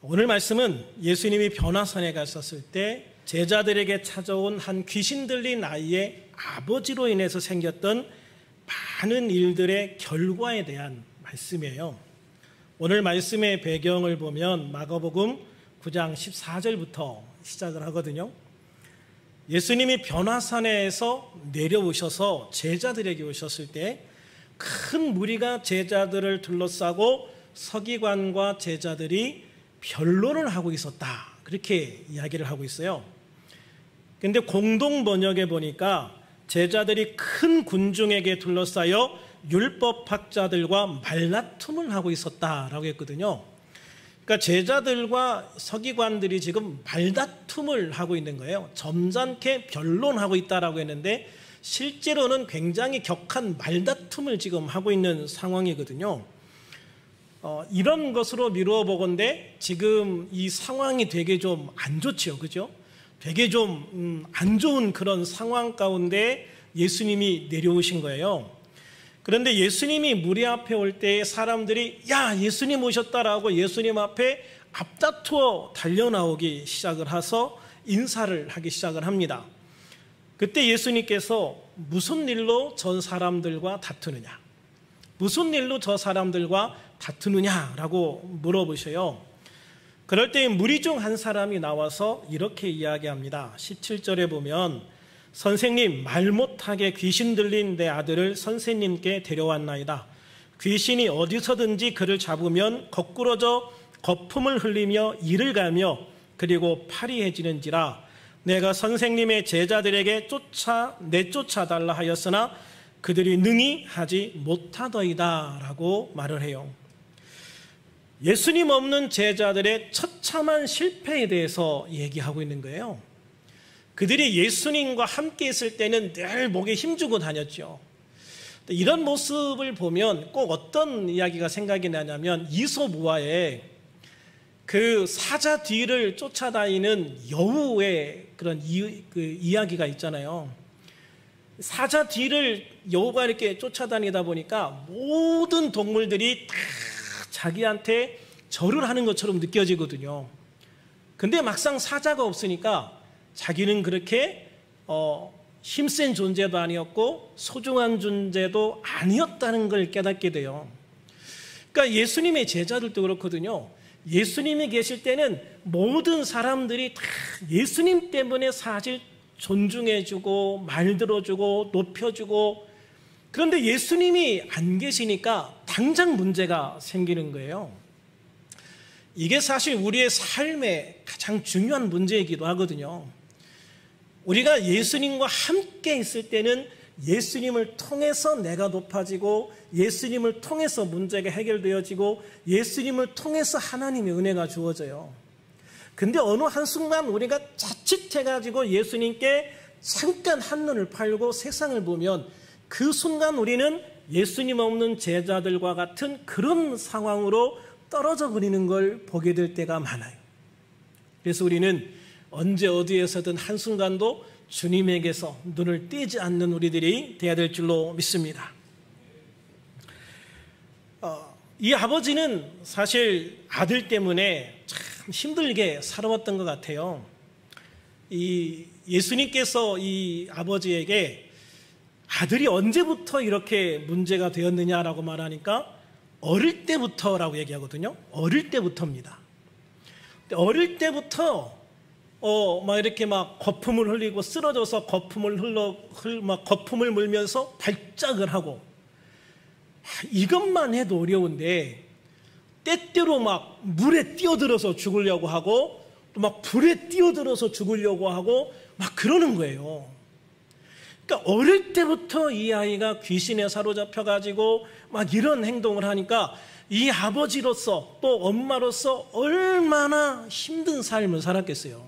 오늘 말씀은 예수님이 변화산에 갔었을 때 제자들에게 찾아온 한 귀신 들린 아이의 아버지로 인해서 생겼던 많은 일들의 결과에 대한 말씀이에요. 오늘 말씀의 배경을 보면 마가복음 9장 14절부터 시작을 하거든요. 예수님이 변화산에서 내려오셔서 제자들에게 오셨을 때 큰 무리가 제자들을 둘러싸고 서기관과 제자들이 변론을 하고 있었다, 그렇게 이야기를 하고 있어요. 그런데 공동 번역에 보니까 제자들이 큰 군중에게 둘러싸여 율법학자들과 말다툼을 하고 있었다라고 했거든요. 그러니까 제자들과 서기관들이 지금 말다툼을 하고 있는 거예요. 점잖게 변론하고 있다라고 했는데 실제로는 굉장히 격한 말다툼을 지금 하고 있는 상황이거든요. 이런 것으로 미루어 보건대 지금 이 상황이 되게 좀 안 좋죠, 그죠? 되게 좀 안 좋은 그런 상황 가운데 예수님이 내려오신 거예요. 그런데 예수님이 무리 앞에 올 때 사람들이 야, 예수님 오셨다라고 예수님 앞에 앞다투어 달려나오기 시작을 해서 인사를 하기 시작을 합니다. 그때 예수님께서 무슨 일로 저 사람들과 다투느냐, 무슨 일로 저 사람들과 다투느냐라고 물어보셔요. 그럴 때 무리 중 한 사람이 나와서 이렇게 이야기합니다. 17절에 보면 선생님, 말 못하게 귀신 들린 내 아들을 선생님께 데려왔나이다. 귀신이 어디서든지 그를 잡으면 거꾸러져 거품을 흘리며 이를 갈며 그리고 파리해지는지라. 내가 선생님의 제자들에게 내쫓아달라 하였으나 그들이 능히 하지 못하더이다 라고 말을 해요. 예수님 없는 제자들의 처참한 실패에 대해서 얘기하고 있는 거예요. 그들이 예수님과 함께 있을 때는 늘 목에 힘주고 다녔죠. 이런 모습을 보면 꼭 어떤 이야기가 생각이 나냐면 이솝우화에 그 사자 뒤를 쫓아다니는 여우의 그런 이야기가 있잖아요. 사자 뒤를 여우가 이렇게 쫓아다니다 보니까 모든 동물들이 다 자기한테 절을 하는 것처럼 느껴지거든요. 근데 막상 사자가 없으니까 자기는 그렇게 힘센 존재도 아니었고 소중한 존재도 아니었다는 걸 깨닫게 돼요. 그러니까 예수님의 제자들도 그렇거든요. 예수님이 계실 때는 모든 사람들이 다 예수님 때문에 사실 존중해주고 말 들어주고 높여주고, 그런데 예수님이 안 계시니까 당장 문제가 생기는 거예요. 이게 사실 우리의 삶의 가장 중요한 문제이기도 하거든요. 우리가 예수님과 함께 있을 때는 예수님을 통해서 내가 높아지고 예수님을 통해서 문제가 해결되어지고 예수님을 통해서 하나님의 은혜가 주어져요. 근데 어느 한순간 우리가 자칫해가지고 예수님께 잠깐 한눈을 팔고 세상을 보면 그 순간 우리는 예수님 없는 제자들과 같은 그런 상황으로 떨어져 버리는 걸 보게 될 때가 많아요. 그래서 우리는 언제 어디에서든 한순간도 주님에게서 눈을 떼지 않는 우리들이 되어야 될 줄로 믿습니다. 이 아버지는 사실 아들 때문에 참 힘들게 살아왔던 것 같아요. 이 예수님께서 이 아버지에게 아들이 언제부터 이렇게 문제가 되었느냐라고 말하니까 어릴 때부터라고 얘기하거든요. 어릴 때부터입니다. 어릴 때부터 막 이렇게 막 거품을 흘리고 쓰러져서 거품을 물면서 발작을 하고, 이것만 해도 어려운데 때때로 막 물에 뛰어들어서 죽으려고 하고 또 막 불에 뛰어들어서 죽으려고 하고 막 그러는 거예요. 그러니까 어릴 때부터 이 아이가 귀신에 사로잡혀 가지고 막 이런 행동을 하니까 이 아버지로서 또 엄마로서 얼마나 힘든 삶을 살았겠어요.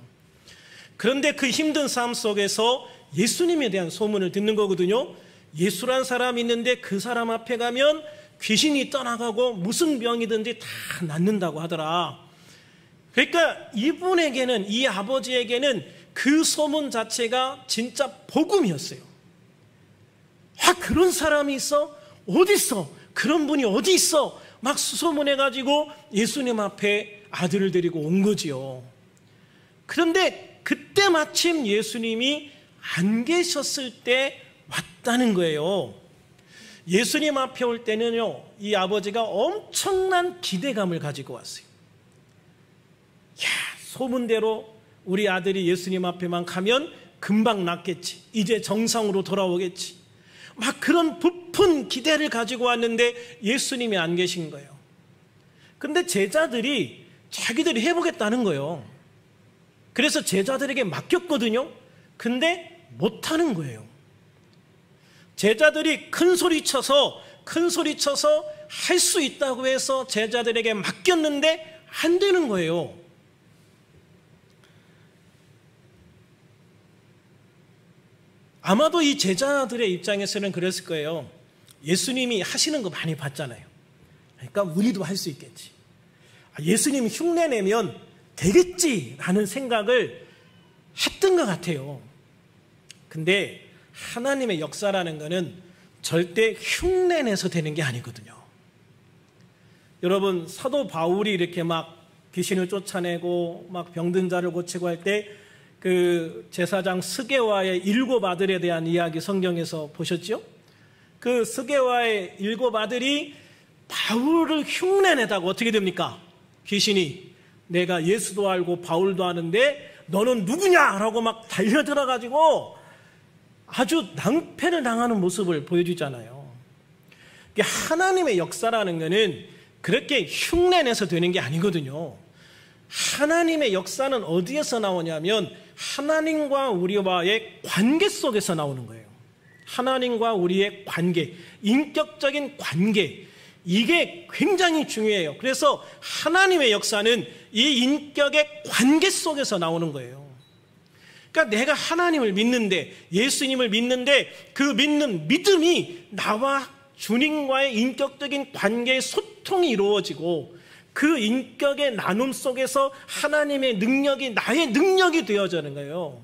그런데 그 힘든 삶 속에서 예수님에 대한 소문을 듣는 거거든요. 예수란 사람이 있는데 그 사람 앞에 가면 귀신이 떠나가고 무슨 병이든지 다 낫는다고 하더라. 그러니까 이분에게는, 이 아버지에게는 그 소문 자체가 진짜 복음이었어요. 아, 그런 사람이 있어? 어디 있어? 그런 분이 어디 있어? 막 수소문해가지고 예수님 앞에 아들을 데리고 온 거지요. 그런데 그때 마침 예수님이 안 계셨을 때 왔다는 거예요. 예수님 앞에 올 때는요, 이 아버지가 엄청난 기대감을 가지고 왔어요. 야, 소문대로 우리 아들이 예수님 앞에만 가면 금방 낫겠지. 이제 정상으로 돌아오겠지. 막 그런 부푼 기대를 가지고 왔는데 예수님이 안 계신 거예요. 근데 제자들이 자기들이 해보겠다는 거예요. 그래서 제자들에게 맡겼거든요. 근데 못하는 거예요. 제자들이 큰 소리 쳐서 할 수 있다고 해서 제자들에게 맡겼는데 안 되는 거예요. 아마도 이 제자들의 입장에서는 그랬을 거예요. 예수님이 하시는 거 많이 봤잖아요. 그러니까 우리도 할 수 있겠지. 예수님이 흉내내면 되겠지라는 생각을 했던 것 같아요. 근데 하나님의 역사라는 것은 절대 흉내내서 되는 게 아니거든요. 여러분, 사도 바울이 이렇게 막 귀신을 쫓아내고 막 병든 자를 고치고 할 때 그 제사장 스게와의 7 아들에 대한 이야기 성경에서 보셨죠? 그 스게와의 7 아들이 바울을 흉내내다가 어떻게 됩니까? 귀신이 내가 예수도 알고 바울도 아는데 너는 누구냐라고 막 달려들어가지고 아주 낭패를 당하는 모습을 보여주잖아요. 하나님의 역사라는 것은 그렇게 흉내내서 되는 게 아니거든요. 하나님의 역사는 어디에서 나오냐면 하나님과 우리와의 관계 속에서 나오는 거예요. 하나님과 우리의 관계, 인격적인 관계, 이게 굉장히 중요해요. 그래서 하나님의 역사는 이 인격의 관계 속에서 나오는 거예요. 그러니까 내가 하나님을 믿는데, 예수님을 믿는데 그 믿는 믿음이 나와 주님과의 인격적인 관계의 소통이 이루어지고 그 인격의 나눔 속에서 하나님의 능력이 나의 능력이 되어지는 거예요.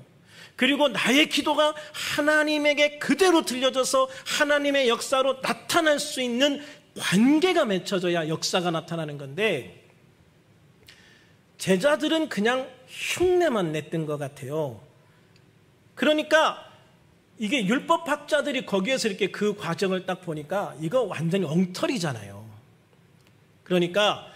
그리고 나의 기도가 하나님에게 그대로 들려져서 하나님의 역사로 나타날 수 있는 관계가 맺혀져야 역사가 나타나는 건데, 제자들은 그냥 흉내만 냈던 것 같아요. 그러니까 이게 율법학자들이 거기에서 이렇게 그 과정을 딱 보니까 이거 완전히 엉터리잖아요. 그러니까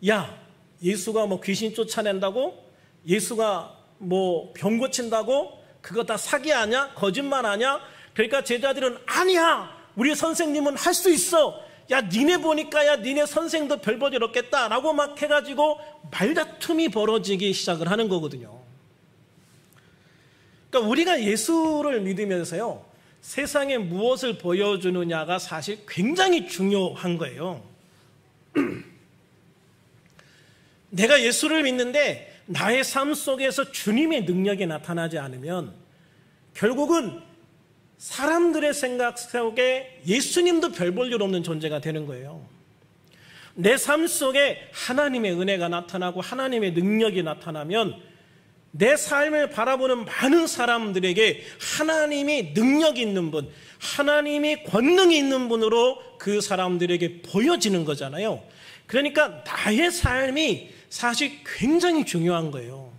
야, 예수가 뭐 귀신 쫓아낸다고, 예수가 뭐 병 고친다고, 그거 다 사기 아냐? 거짓말 아냐? 그러니까 제자들은 아니야, 우리 선생님은 할 수 있어. 야, 니네 보니까 야, 니네 선생도 별 볼일 없겠다라고 막 해가지고 말다툼이 벌어지기 시작을 하는 거거든요. 그러니까 우리가 예수를 믿으면서요, 세상에 무엇을 보여주느냐가 사실 굉장히 중요한 거예요. 내가 예수를 믿는데 나의 삶 속에서 주님의 능력이 나타나지 않으면 결국은 사람들의 생각 속에 예수님도 별 볼 일 없는 존재가 되는 거예요. 내 삶 속에 하나님의 은혜가 나타나고 하나님의 능력이 나타나면 내 삶을 바라보는 많은 사람들에게 하나님이 능력이 있는 분, 하나님이 권능이 있는 분으로 그 사람들에게 보여지는 거잖아요. 그러니까 나의 삶이 사실 굉장히 중요한 거예요.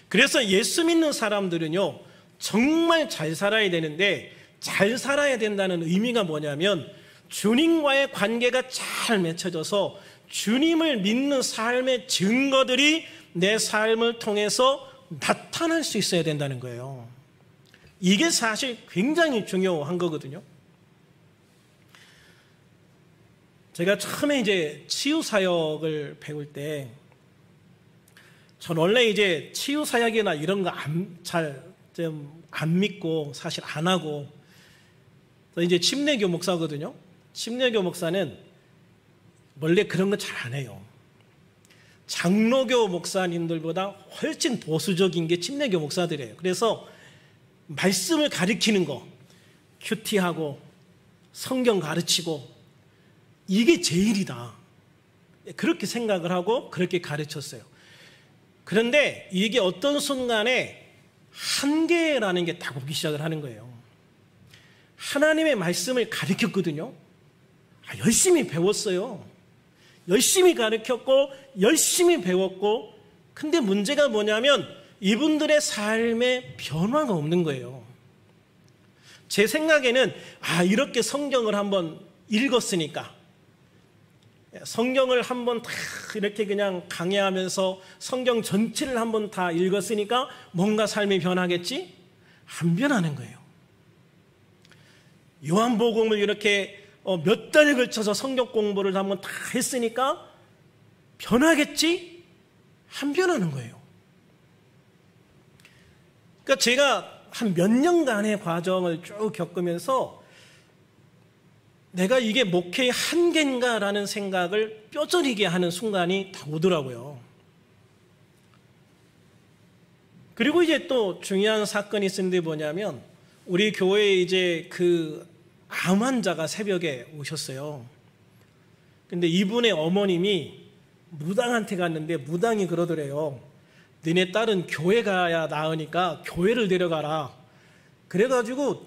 그래서 예수 믿는 사람들은요, 정말 잘 살아야 되는데, 잘 살아야 된다는 의미가 뭐냐면 주님과의 관계가 잘 맺혀져서 주님을 믿는 삶의 증거들이 내 삶을 통해서 나타날 수 있어야 된다는 거예요. 이게 사실 굉장히 중요한 거거든요. 제가 처음에 이제 치유사역을 배울 때, 전 원래 이제 치유사역이나 이런 거 안 믿고 사실 안 하고, 이제 침례교 목사거든요. 침례교 목사는 원래 그런 거 잘 안 해요. 장로교 목사님들보다 훨씬 보수적인 게 침례교 목사들이에요. 그래서 말씀을 가르치는 거, 큐티하고 성경 가르치고, 이게 제일이다, 그렇게 생각을 하고 그렇게 가르쳤어요. 그런데 이게 어떤 순간에 한계라는 게 딱 오기 시작을 하는 거예요. 하나님의 말씀을 가르쳤거든요. 열심히 배웠어요. 열심히 가르쳤고 열심히 배웠고, 근데 문제가 뭐냐면 이분들의 삶에 변화가 없는 거예요. 제 생각에는 이렇게 성경을 한번 읽었으니까, 성경을 한번 다 이렇게 그냥 강해하면서 성경 전체를 한번 다 읽었으니까 뭔가 삶이 변하겠지? 안 변하는 거예요. 요한복음을 이렇게 몇 달에 걸쳐서 성경 공부를 한번 다 했으니까 변하겠지? 안 변하는 거예요. 그러니까 제가 한 몇 년간의 과정을 쭉 겪으면서 내가 이게 목회의 한계인가라는 생각을 뼈저리게 하는 순간이 다 오더라고요. 그리고 이제 또 중요한 사건이 있었는데 뭐냐면, 우리 교회에 이제 그 암 환자가 새벽에 오셨어요. 근데 이분의 어머님이 무당한테 갔는데 무당이 그러더래요. 너네 딸은 교회 가야 나으니까 교회를 데려가라. 그래가지고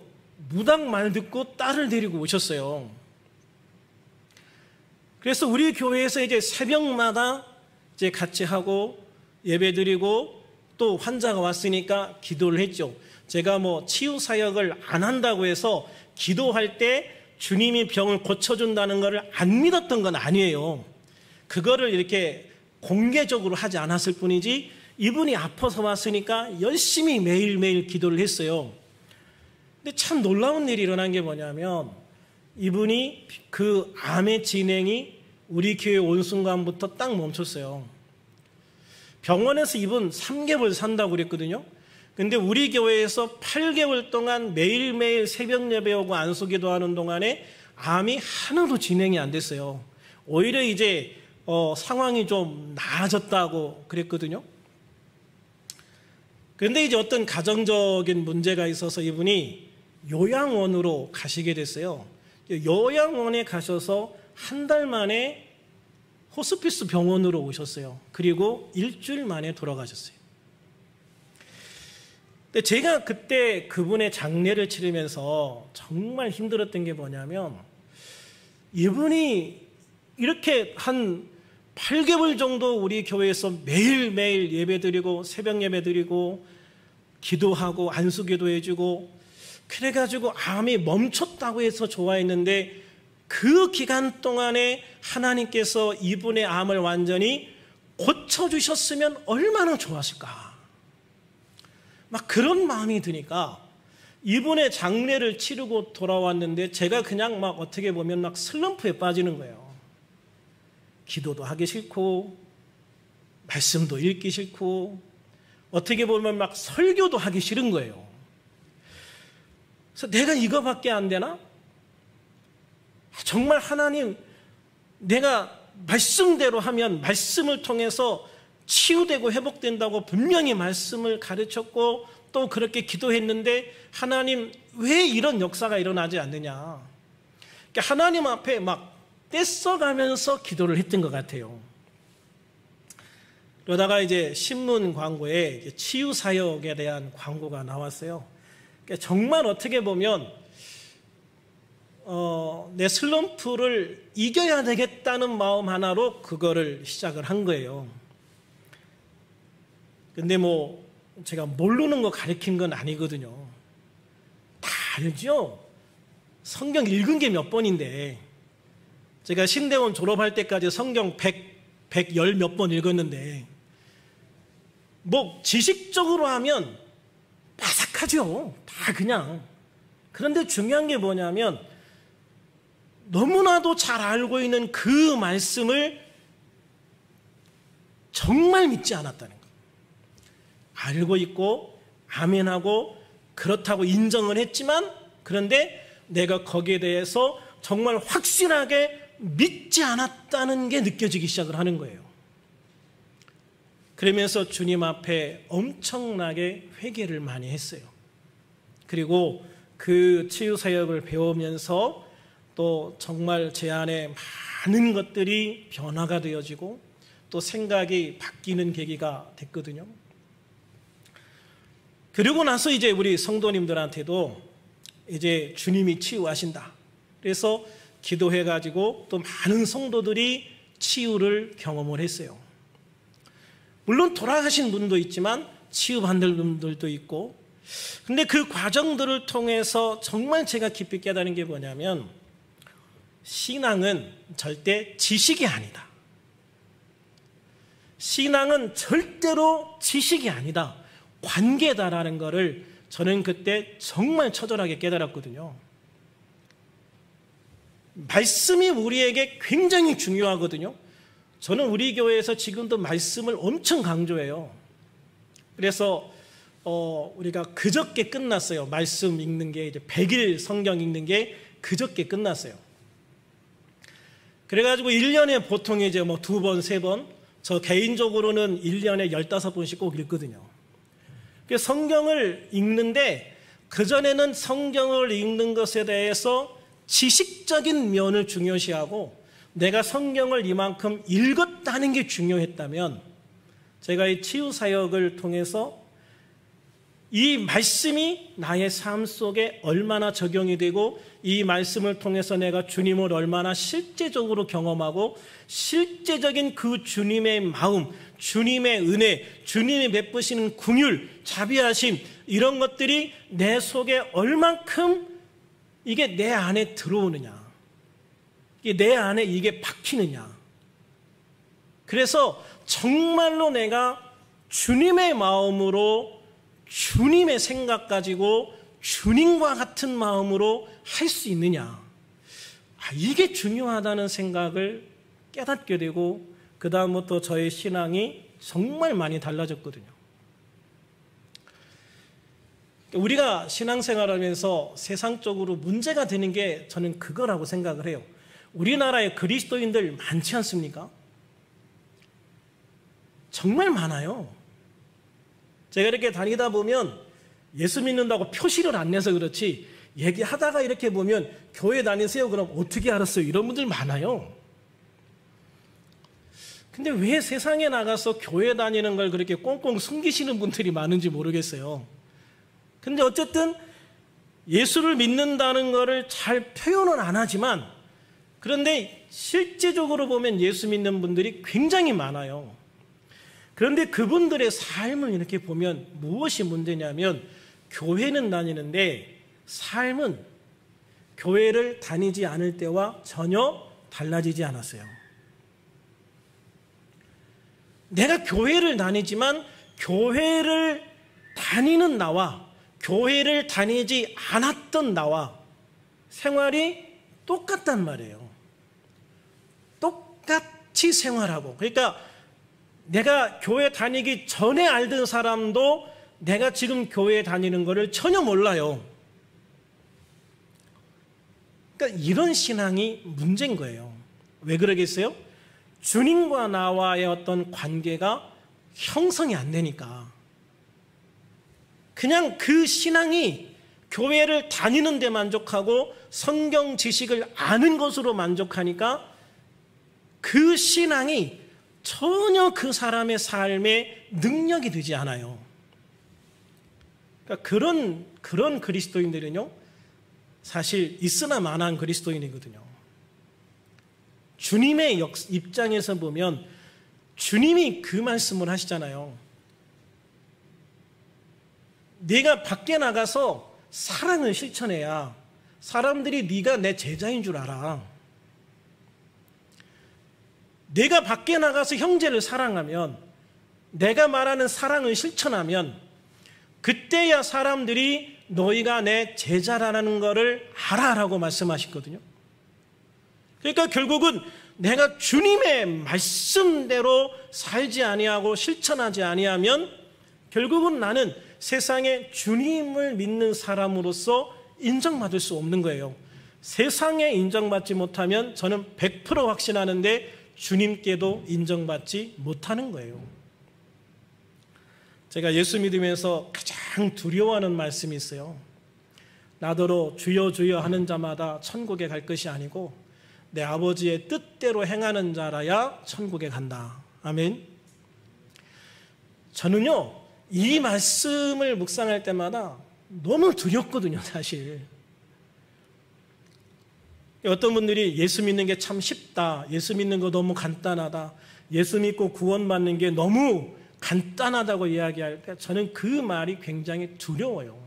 무당 말 듣고 딸을 데리고 오셨어요. 그래서 우리 교회에서 이제 새벽마다 이제 같이 하고 예배 드리고, 또 환자가 왔으니까 기도를 했죠. 제가 뭐 치유 사역을 안 한다고 해서 기도할 때 주님이 병을 고쳐준다는 것을 안 믿었던 건 아니에요. 그거를 이렇게 공개적으로 하지 않았을 뿐이지, 이분이 아파서 왔으니까 열심히 매일매일 기도를 했어요. 근데 참 놀라운 일이 일어난 게 뭐냐면, 이분이 그 암의 진행이 우리 교회 온 순간부터 딱 멈췄어요. 병원에서 이분 3개월 산다고 그랬거든요. 근데 우리 교회에서 8개월 동안 매일매일 새벽 예배하고 안수기도 하는 동안에 암이 하나도 진행이 안 됐어요. 오히려 이제 상황이 좀 나아졌다고 그랬거든요. 그런데 이제 어떤 가정적인 문제가 있어서 이분이 요양원으로 가시게 됐어요. 요양원에 가셔서 한 달 만에 호스피스 병원으로 오셨어요. 그리고 일주일 만에 돌아가셨어요. 근데 제가 그때 그분의 장례를 치르면서 정말 힘들었던 게 뭐냐면, 이분이 이렇게 한 8개월 정도 우리 교회에서 매일매일 예배드리고 새벽 예배드리고 기도하고 안수기도 해주고 그래가지고 암이 멈췄다고 해서 좋아했는데, 그 기간 동안에 하나님께서 이분의 암을 완전히 고쳐주셨으면 얼마나 좋았을까. 막 그런 마음이 드니까 이분의 장례를 치르고 돌아왔는데, 제가 그냥 막 어떻게 보면 막 슬럼프에 빠지는 거예요. 기도도 하기 싫고 말씀도 읽기 싫고 어떻게 보면 막 설교도 하기 싫은 거예요. 그래서 내가 이거밖에 안 되나? 정말 하나님, 내가 말씀대로 하면 말씀을 통해서 치유되고 회복된다고 분명히 말씀을 가르쳤고 또 그렇게 기도했는데, 하나님 왜 이런 역사가 일어나지 않느냐. 그러니까 하나님 앞에 막 떼써가면서 기도를 했던 것 같아요. 그러다가 이제 신문 광고에 치유 사역에 대한 광고가 나왔어요. 그러니까 정말 어떻게 보면 내 슬럼프를 이겨야 되겠다는 마음 하나로 그거를 시작을 한 거예요. 근데 뭐 제가 모르는 거 가르친 건 아니거든요. 다 알죠? 성경 읽은 게 몇 번인데, 제가 신대원 졸업할 때까지 성경 110 몇 번 읽었는데, 뭐 지식적으로 하면 바삭하죠. 다 그냥. 그런데 중요한 게 뭐냐면, 너무나도 잘 알고 있는 그 말씀을 정말 믿지 않았다는 거예요. 알고 있고 아멘하고 그렇다고 인정을 했지만, 그런데 내가 거기에 대해서 정말 확실하게 믿지 않았다는 게 느껴지기 시작을 하는 거예요. 그러면서 주님 앞에 엄청나게 회개를 많이 했어요. 그리고 그 치유 사역을 배우면서 또 정말 제 안에 많은 것들이 변화가 되어지고 또 생각이 바뀌는 계기가 됐거든요. 그리고 나서 이제 우리 성도님들한테도 이제 주님이 치유하신다. 그래서 기도해가지고 또 많은 성도들이 치유를 경험을 했어요. 물론 돌아가신 분도 있지만 치유받는 분들도 있고, 근데 그 과정들을 통해서 정말 제가 깊이 깨달은 게 뭐냐면, 신앙은 절대 지식이 아니다. 신앙은 절대로 지식이 아니다. 관계다라는 것을 저는 그때 정말 처절하게 깨달았거든요. 말씀이 우리에게 굉장히 중요하거든요. 저는 우리 교회에서 지금도 말씀을 엄청 강조해요. 그래서 우리가 그저께 끝났어요. 말씀 읽는 게 이제 100일 성경 읽는 게 그저께 끝났어요. 그래가지고 1년에 보통 이제 뭐 2번, 3번, 저 개인적으로는 1년에 15번씩 꼭 읽거든요. 그래서 성경을 읽는데, 그전에는 성경을 읽는 것에 대해서 지식적인 면을 중요시하고 내가 성경을 이만큼 읽었다는 게 중요했다면, 제가 이 치유사역을 통해서 이 말씀이 나의 삶 속에 얼마나 적용이 되고 이 말씀을 통해서 내가 주님을 얼마나 실제적으로 경험하고 실제적인 그 주님의 마음, 주님의 은혜, 주님이 베푸시는 긍휼, 자비하심, 이런 것들이 내 속에 얼만큼 이게 내 안에 들어오느냐, 이게 내 안에 이게 박히느냐. 그래서 정말로 내가 주님의 마음으로, 주님의 생각 가지고 주님과 같은 마음으로 할 수 있느냐, 이게 중요하다는 생각을 깨닫게 되고, 그 다음부터 저의 신앙이 정말 많이 달라졌거든요. 우리가 신앙생활하면서 세상적으로 문제가 되는 게 저는 그거라고 생각을 해요. 우리나라에 그리스도인들 많지 않습니까? 정말 많아요. 제가 이렇게 다니다 보면 예수 믿는다고 표시를 안 내서 그렇지, 얘기하다가 이렇게 보면 교회 다니세요? 그럼 어떻게 알았어요? 이런 분들 많아요. 근데 왜 세상에 나가서 교회 다니는 걸 그렇게 꽁꽁 숨기시는 분들이 많은지 모르겠어요. 근데 어쨌든 예수를 믿는다는 것을 잘 표현은 안 하지만, 그런데 실제적으로 보면 예수 믿는 분들이 굉장히 많아요. 그런데 그분들의 삶을 이렇게 보면 무엇이 문제냐면, 교회는 다니는데 삶은 교회를 다니지 않을 때와 전혀 달라지지 않았어요. 내가 교회를 다니지만 교회를 다니는 나와 교회를 다니지 않았던 나와 생활이 똑같단 말이에요. 똑같이 생활하고, 그러니까 내가 교회 다니기 전에 알던 사람도 내가 지금 교회 다니는 것을 전혀 몰라요. 그러니까 이런 신앙이 문제인 거예요. 왜 그러겠어요? 주님과 나와의 어떤 관계가 형성이 안 되니까. 그냥 그 신앙이 교회를 다니는 데 만족하고 성경 지식을 아는 것으로 만족하니까 그 신앙이 전혀 그 사람의 삶에 능력이 되지 않아요. 그러니까 그런 그리스도인들은요, 사실 있으나 마나한 그리스도인이거든요. 주님의 입장에서 보면 주님이 그 말씀을 하시잖아요. 네가 밖에 나가서 사랑을 실천해야 사람들이 네가 내 제자인 줄 알아. 내가 밖에 나가서 형제를 사랑하면, 내가 말하는 사랑을 실천하면 그때야 사람들이 너희가 내 제자라는 것을 알아라고 말씀하시거든요. 그러니까 결국은 내가 주님의 말씀대로 살지 아니하고 실천하지 아니하면 결국은 나는 세상에 주님을 믿는 사람으로서 인정받을 수 없는 거예요. 세상에 인정받지 못하면 저는 100% 확신하는데 주님께도 인정받지 못하는 거예요. 제가 예수 믿으면서 가장 두려워하는 말씀이 있어요. 나더러 주여 주여 하는 자마다 천국에 갈 것이 아니고 내 아버지의 뜻대로 행하는 자라야 천국에 간다. 아멘. 저는요, 이 말씀을 묵상할 때마다 너무 두렵거든요, 사실. 어떤 분들이 예수 믿는 게 참 쉽다, 예수 믿는 거 너무 간단하다, 예수 믿고 구원받는 게 너무 간단하다고 이야기할 때 저는 그 말이 굉장히 두려워요.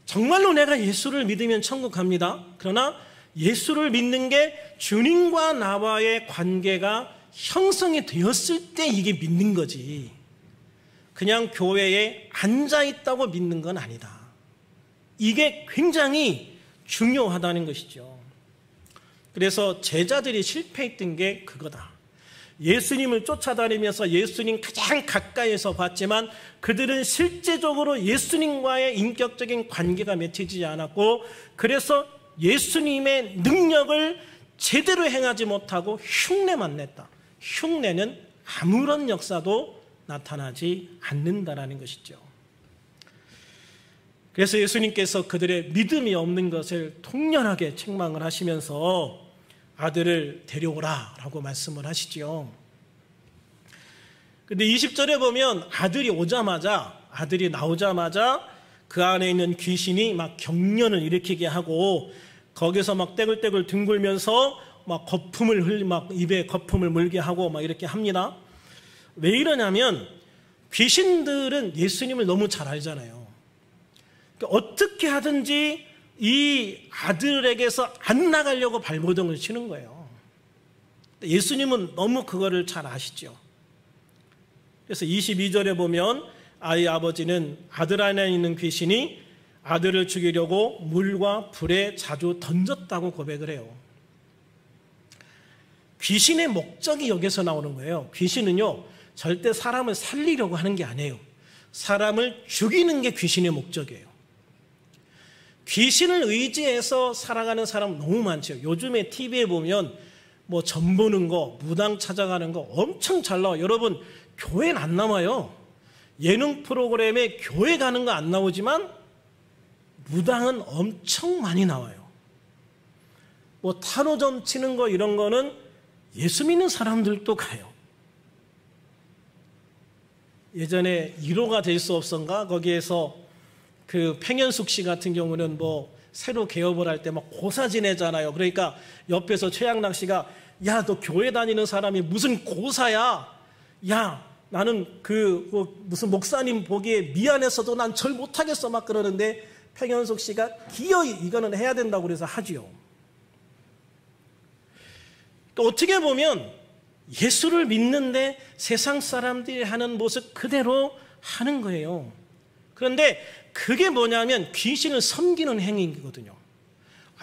정말로 내가 예수를 믿으면 천국 갑니다. 그러나 예수를 믿는 게 주님과 나와의 관계가 형성이 되었을 때 이게 믿는 거지, 그냥 교회에 앉아있다고 믿는 건 아니다. 이게 굉장히 중요하다는 것이죠. 그래서 제자들이 실패했던 게 그거다. 예수님을 쫓아다니면서 예수님 가장 가까이에서 봤지만 그들은 실제적으로 예수님과의 인격적인 관계가 맺히지 않았고, 그래서 예수님의 능력을 제대로 행하지 못하고 흉내만 냈다. 흉내는 아무런 역사도 나타나지 않는다라는 것이죠. 그래서 예수님께서 그들의 믿음이 없는 것을 통렬하게 책망을 하시면서 아들을 데려오라 라고 말씀을 하시죠. 근데 20절에 보면 아들이 나오자마자 그 안에 있는 귀신이 막 경련을 일으키게 하고 거기서 막 떼굴떼굴 뒹굴면서 막 입에 거품을 물게 하고 막 이렇게 합니다. 왜 이러냐면 귀신들은 예수님을 너무 잘 알잖아요. 그러니까 어떻게 하든지 이 아들에게서 안 나가려고 발버둥을 치는 거예요. 예수님은 너무 그거를 잘 아시죠. 그래서 22절에 보면 아이 아버지는 아들 안에 있는 귀신이 아들을 죽이려고 물과 불에 자주 던졌다고 고백을 해요. 귀신의 목적이 여기서 나오는 거예요. 귀신은요, 절대 사람을 살리려고 하는 게 아니에요. 사람을 죽이는 게 귀신의 목적이에요. 귀신을 의지해서 살아가는 사람 너무 많죠. 요즘에 TV에 보면 뭐 점 보는 거, 무당 찾아가는 거 엄청 잘 나와요. 여러분, 교회는 안 나와요. 예능 프로그램에 교회 가는 거 안 나오지만 무당은 엄청 많이 나와요. 뭐 타로점 치는 거 이런 거는 예수 믿는 사람들도 가요. 예전에 1호가 될 수 없선가 거기에서 그 팽현숙 씨 같은 경우는 뭐 새로 개업을 할 때 막 고사 지내잖아요. 그러니까 옆에서 최양락 씨가 야, 너 교회 다니는 사람이 무슨 고사야? 야, 나는 무슨 목사님 보기에 미안해서도 난 절 못하겠어 막 그러는데 팽현숙 씨가 기어이 이거는 해야 된다고 그래서 하지요. 또 어떻게 보면 예수를 믿는데 세상 사람들이 하는 모습 그대로 하는 거예요. 그런데 그게 뭐냐면 귀신을 섬기는 행위거든요.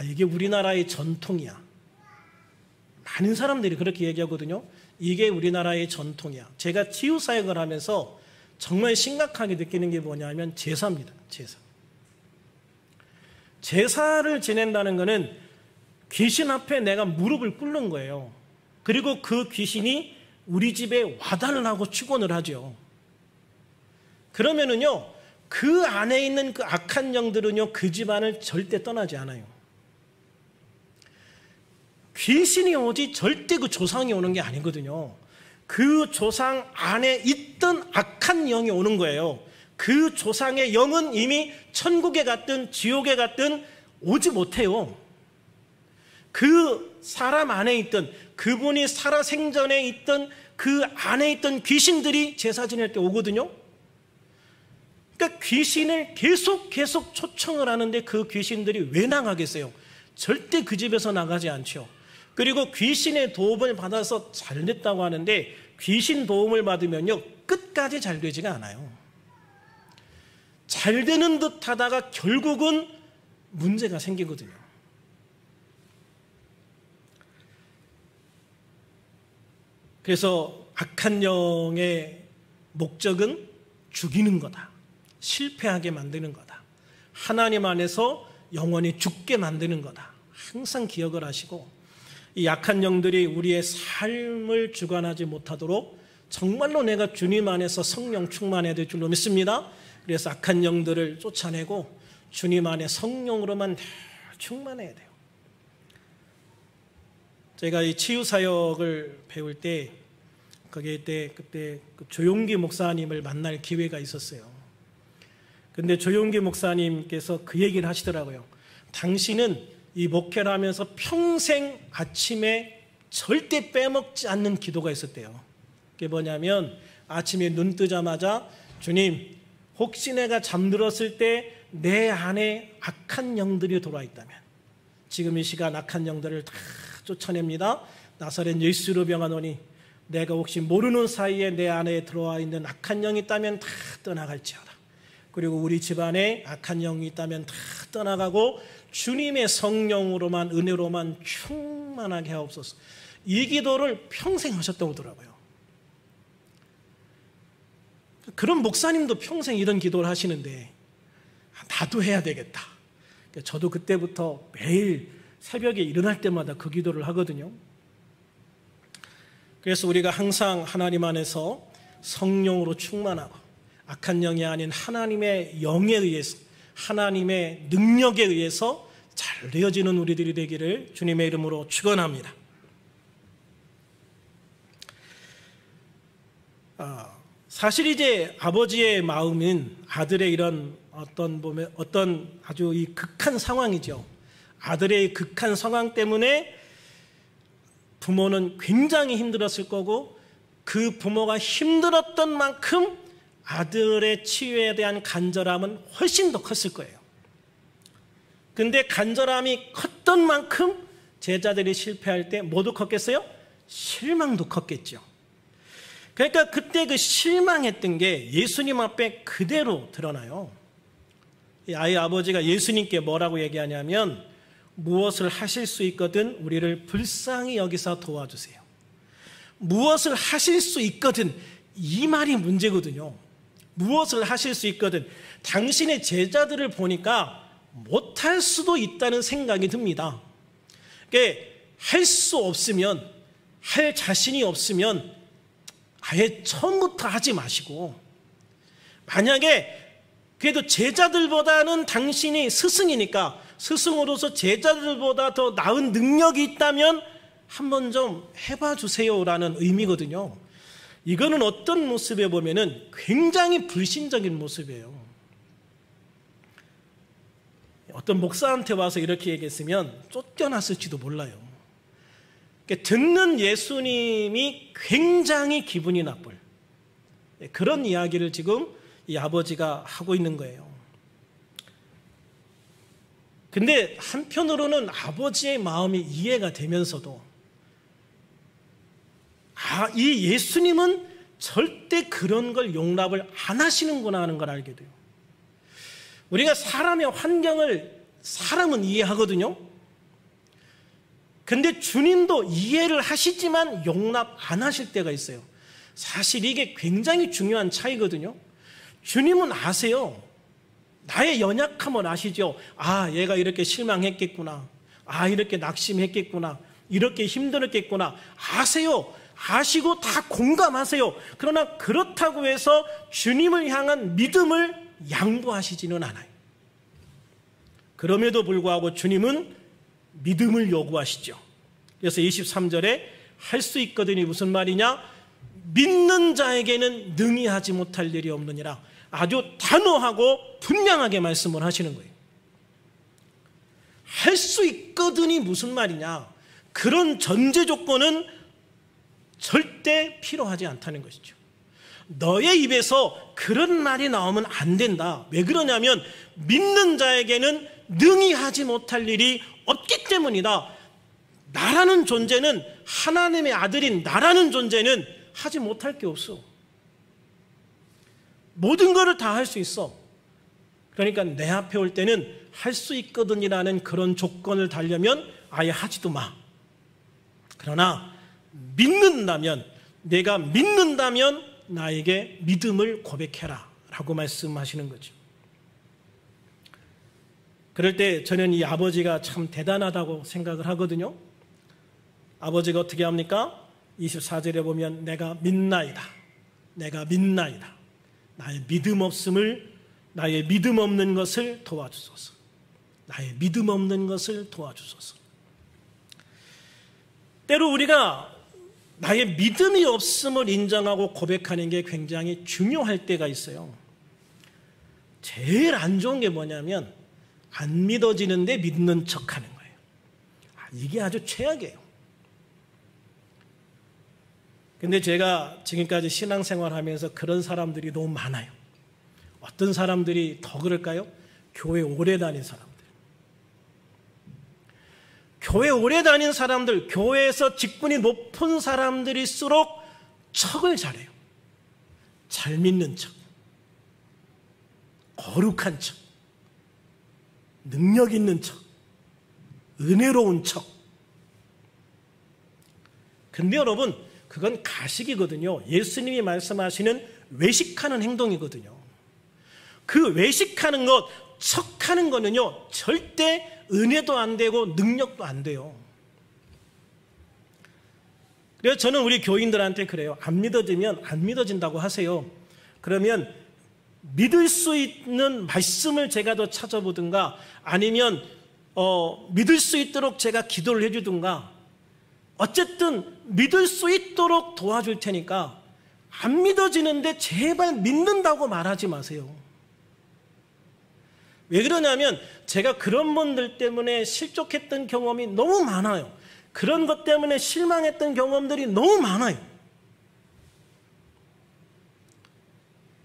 이게 우리나라의 전통이야. 많은 사람들이 그렇게 얘기하거든요. 이게 우리나라의 전통이야. 제가 치유사역을 하면서 정말 심각하게 느끼는 게 뭐냐면 제사입니다. 제사를 지낸다는 것은 귀신 앞에 내가 무릎을 꿇는 거예요. 그리고 그 귀신이 우리 집에 와달라고 축원을 하죠. 그러면은요, 그 안에 있는 그 악한 영들은요, 그 집안을 절대 떠나지 않아요. 귀신이 오지 절대 그 조상이 오는 게 아니거든요. 그 조상 안에 있던 악한 영이 오는 거예요. 그 조상의 영은 이미 천국에 갔든 지옥에 갔든 오지 못해요. 그 사람 안에 있던, 그분이 살아생전에 있던 그 안에 있던 귀신들이 제사 지낼 때 오거든요. 그러니까 귀신을 계속 초청을 하는데 그 귀신들이 왜 나가겠어요? 절대 그 집에서 나가지 않죠. 그리고 귀신의 도움을 받아서 잘 됐다고 하는데 귀신 도움을 받으면요, 끝까지 잘 되지가 않아요. 잘 되는 듯 하다가 결국은 문제가 생기거든요. 그래서 악한 영의 목적은 죽이는 거다. 실패하게 만드는 거다. 하나님 안에서 영원히 죽게 만드는 거다. 항상 기억을 하시고, 이 악한 영들이 우리의 삶을 주관하지 못하도록 정말로 내가 주님 안에서 성령 충만해야 될 줄로 믿습니다. 그래서 악한 영들을 쫓아내고 주님 안에 성령으로만 충만해야 돼요. 제가 이 치유사역을 배울 때 그때 그 조용기 목사님을 만날 기회가 있었어요. 근데 조용기 목사님께서 그 얘기를 하시더라고요. 당신은 이 목회를 하면서 평생 아침에 절대 빼먹지 않는 기도가 있었대요. 그게 뭐냐면 아침에 눈 뜨자마자 주님, 혹시 내가 잠들었을 때 내 안에 악한 영들이 들어와 있다면 지금 이 시간 악한 영들을 다 쫓아냅니다. 나사렛 예수로 명하노니 내가 혹시 모르는 사이에 내 안에 들어와 있는 악한 영이 있다면 다 떠나갈지어다. 그리고 우리 집안에 악한 영이 있다면 다 떠나가고 주님의 성령으로만 은혜로만 충만하게 하옵소서. 이 기도를 평생 하셨다고 하더라고요. 그런 목사님도 평생 이런 기도를 하시는데 나도 해야 되겠다. 저도 그때부터 매일 새벽에 일어날 때마다 그 기도를 하거든요. 그래서 우리가 항상 하나님 안에서 성령으로 충만하고 악한 영이 아닌 하나님의 영에 의해서, 하나님의 능력에 의해서 잘 되어지는 우리들이 되기를 주님의 이름으로 축원합니다. 사실 이제 아버지의 마음은 아들의 이런 어떤 아주 이 극한 상황이죠. 아들의 극한 상황 때문에 부모는 굉장히 힘들었을 거고 그 부모가 힘들었던 만큼 아들의 치유에 대한 간절함은 훨씬 더 컸을 거예요. 근데 간절함이 컸던 만큼 제자들이 실패할 때 뭐도 컸겠어요? 실망도 컸겠죠. 그러니까 그때 그 실망했던 게 예수님 앞에 그대로 드러나요. 이 아이 아버지가 예수님께 뭐라고 얘기하냐면 무엇을 하실 수 있거든 우리를 불쌍히 여기서 도와주세요. 무엇을 하실 수 있거든, 이 말이 문제거든요. 무엇을 하실 수 있거든. 당신의 제자들을 보니까 못할 수도 있다는 생각이 듭니다. 그러니까 할 수 없으면, 할 자신이 없으면 아예 처음부터 하지 마시고, 만약에 그래도 제자들보다는 당신이 스승이니까 스승으로서 제자들보다 더 나은 능력이 있다면 한번 좀 해봐 주세요라는 의미거든요. 이거는 어떤 모습에 보면은 굉장히 불신적인 모습이에요. 어떤 목사한테 와서 이렇게 얘기했으면 쫓겨났을지도 몰라요. 그러니까 듣는 예수님이 굉장히 기분이 나쁠 그런 이야기를 지금 이 아버지가 하고 있는 거예요. 근데 한편으로는 아버지의 마음이 이해가 되면서도 이 예수님은 절대 그런 걸 용납을 안 하시는구나 하는 걸 알게 돼요. 우리가 사람의 환경을 사람은 이해하거든요. 근데 주님도 이해를 하시지만 용납 안 하실 때가 있어요. 사실 이게 굉장히 중요한 차이거든요. 주님은 아세요. 나의 연약함을 아시죠. 얘가 이렇게 실망했겠구나. 이렇게 낙심했겠구나. 이렇게 힘들었겠구나. 아세요. 아시고 다 공감하세요. 그러나 그렇다고 해서 주님을 향한 믿음을 양보하시지는 않아요. 그럼에도 불구하고 주님은 믿음을 요구하시죠. 그래서 23절에 할 수 있거든이 무슨 말이냐? 믿는 자에게는 능히 하지 못할 일이 없느니라. 아주 단호하고 분명하게 말씀을 하시는 거예요. 할 수 있거든이 무슨 말이냐? 그런 전제 조건은 절대 필요하지 않다는 것이죠. 너의 입에서 그런 말이 나오면 안 된다. 왜 그러냐면 믿는 자에게는 능히 하지 못할 일이 없기 때문이다. 나라는 존재는, 하나님의 아들인 나라는 존재는 하지 못할 게 없어. 모든 것을 다 할 수 있어. 그러니까 내 앞에 올 때는 할 수 있거든이라는 그런 조건을 달려면 아예 하지도 마. 그러나 믿는다면, 내가 믿는다면 나에게 믿음을 고백해라 라고 말씀하시는 거죠. 그럴 때 저는 이 아버지가 참 대단하다고 생각을 하거든요. 아버지가 어떻게 합니까? 24절에 보면 내가 믿나이다. 내가 믿나이다. 나의 믿음 없는 것을 도와주소서. 나의 믿음 없는 것을 도와주소서. 때로 우리가 나의 믿음이 없음을 인정하고 고백하는 게 굉장히 중요할 때가 있어요. 제일 안 좋은 게 뭐냐면 안 믿어지는데 믿는 척하는 거예요. 이게 아주 최악이에요. 근데 제가 지금까지 신앙생활하면서 그런 사람들이 너무 많아요. 어떤 사람들이 더 그럴까요? 교회 오래 다닌 사람들. 교회 오래 다닌 사람들, 교회에서 직분이 높은 사람들일수록 척을 잘해요. 잘 믿는 척, 거룩한 척, 능력 있는 척, 은혜로운 척. 근데 여러분, 그건 가식이거든요. 예수님이 말씀하시는 외식하는 행동이거든요. 그 외식하는 것, 척하는 거는요, 절대 은혜도 안 되고 능력도 안 돼요. 그래서 저는 우리 교인들한테 그래요. 안 믿어지면 안 믿어진다고 하세요. 그러면 믿을 수 있는 말씀을 제가 더 찾아보든가 아니면 믿을 수 있도록 제가 기도를 해주든가 어쨌든 믿을 수 있도록 도와줄 테니까 안 믿어지는데 제발 믿는다고 말하지 마세요. 왜 그러냐면 제가 그런 분들 때문에 실족했던 경험이 너무 많아요. 그런 것 때문에 실망했던 경험들이 너무 많아요.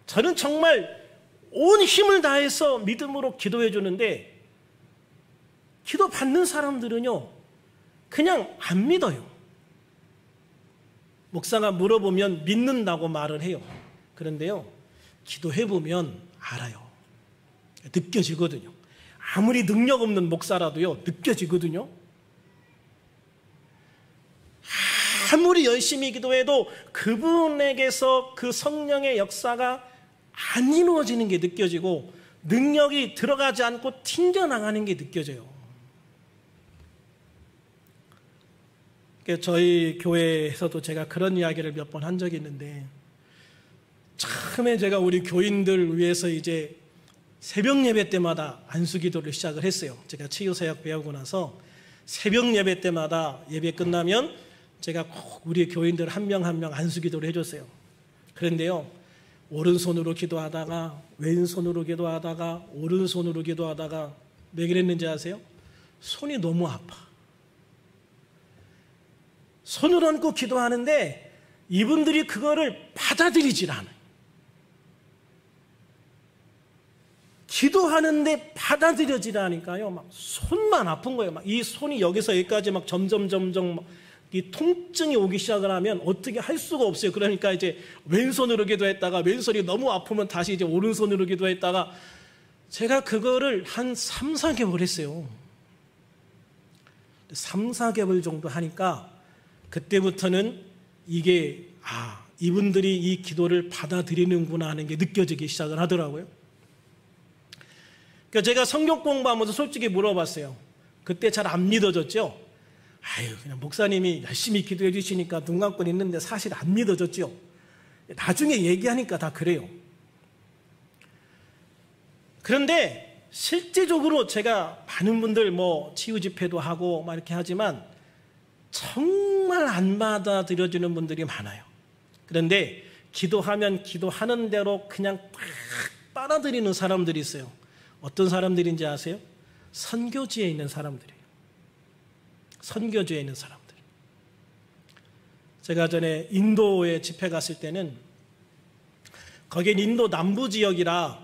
저는 정말 온 힘을 다해서 믿음으로 기도해 주는데 기도 받는 사람들은요 그냥 안 믿어요. 목사가 물어보면 믿는다고 말을 해요. 그런데요 기도해 보면 알아요. 느껴지거든요. 아무리 능력 없는 목사라도요 느껴지거든요. 아무리 열심히 기도해도 그분에게서 그 성령의 역사가 안 이루어지는 게 느껴지고 능력이 들어가지 않고 튕겨나가는 게 느껴져요. 저희 교회에서도 제가 그런 이야기를 몇 번 한 적이 있는데 처음에 제가 우리 교인들 위해서 이제 새벽 예배 때마다 안수기도를 시작을 했어요. 제가 치유사역 배우고 나서 새벽 예배 때마다 예배 끝나면 제가 꼭 우리 교인들 한 명 한 명 안수기도를 해줬어요. 그런데요 오른손으로 기도하다가 왼손으로 기도하다가 오른손으로 기도하다가 왜 그랬는지 아세요? 손이 너무 아파. 손을 얹고 기도하는데 이분들이 그거를 받아들이질 않아요. 기도하는데 받아들여지지 않으니까요. 막 손만 아픈 거예요. 막 이 손이 여기서 여기까지 막 점점 막 이 통증이 오기 시작을 하면 어떻게 할 수가 없어요. 그러니까 이제 왼손으로 기도했다가 왼손이 너무 아프면 다시 이제 오른손으로 기도했다가 제가 그거를 한 3, 4개월 했어요. 3, 4개월 정도 하니까 그때부터는 이게 이분들이 이 기도를 받아들이는구나 하는 게 느껴지기 시작을 하더라고요. 그러니까 제가 성경 공부하면서 솔직히 물어봤어요. 그때 잘 안 믿어졌죠? 그냥 목사님이 열심히 기도해 주시니까 눈 감고 있는데 사실 안 믿어졌죠? 나중에 얘기하니까 다 그래요. 그런데 실제적으로 제가 많은 분들 치유 집회도 하고 막 이렇게 하지만 정말 안 받아들여지는 분들이 많아요. 그런데 기도하면 기도하는 대로 그냥 팍 빨아들이는 사람들이 있어요. 어떤 사람들인지 아세요? 선교지에 있는 사람들이에요. 선교지에 있는 사람들. 제가 전에 인도에 집회 갔을 때는 거긴 인도 남부 지역이라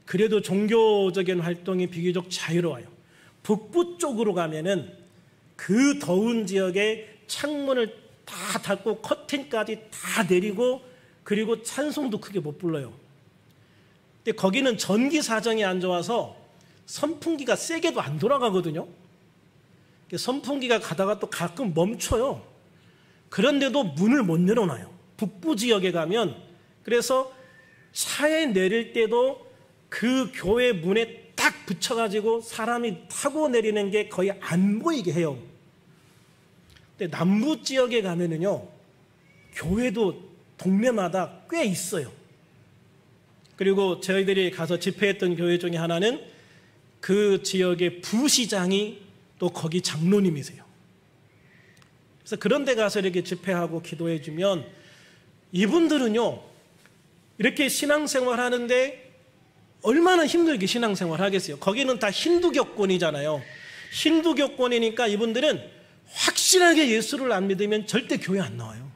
그래도 종교적인 활동이 비교적 자유로워요. 북부 쪽으로 가면은 그 더운 지역에 창문을 다 닫고 커튼까지 다 내리고 그리고 찬송도 크게 못 불러요. 근데 거기는 전기 사정이 안 좋아서 선풍기가 세게도 안 돌아가거든요. 선풍기가 가다가 또 가끔 멈춰요. 그런데도 문을 못 열어놔요. 북부 지역에 가면. 그래서 차에 내릴 때도 그 교회 문에 딱 붙여가지고 사람이 타고 내리는 게 거의 안 보이게 해요. 근데 남부 지역에 가면은요 교회도 동네마다 꽤 있어요. 그리고 저희들이 가서 집회했던 교회 중에 하나는 그 지역의 부시장이 또 거기 장로님이세요. 그래서 그런 데 가서 이렇게 집회하고 기도해 주면 이분들은요 이렇게 신앙생활 하는데 얼마나 힘들게 신앙생활 하겠어요. 거기는 다 힌두교권이잖아요. 힌두교권이니까 이분들은 확실하게 예수를 안 믿으면 절대 교회 안 나와요.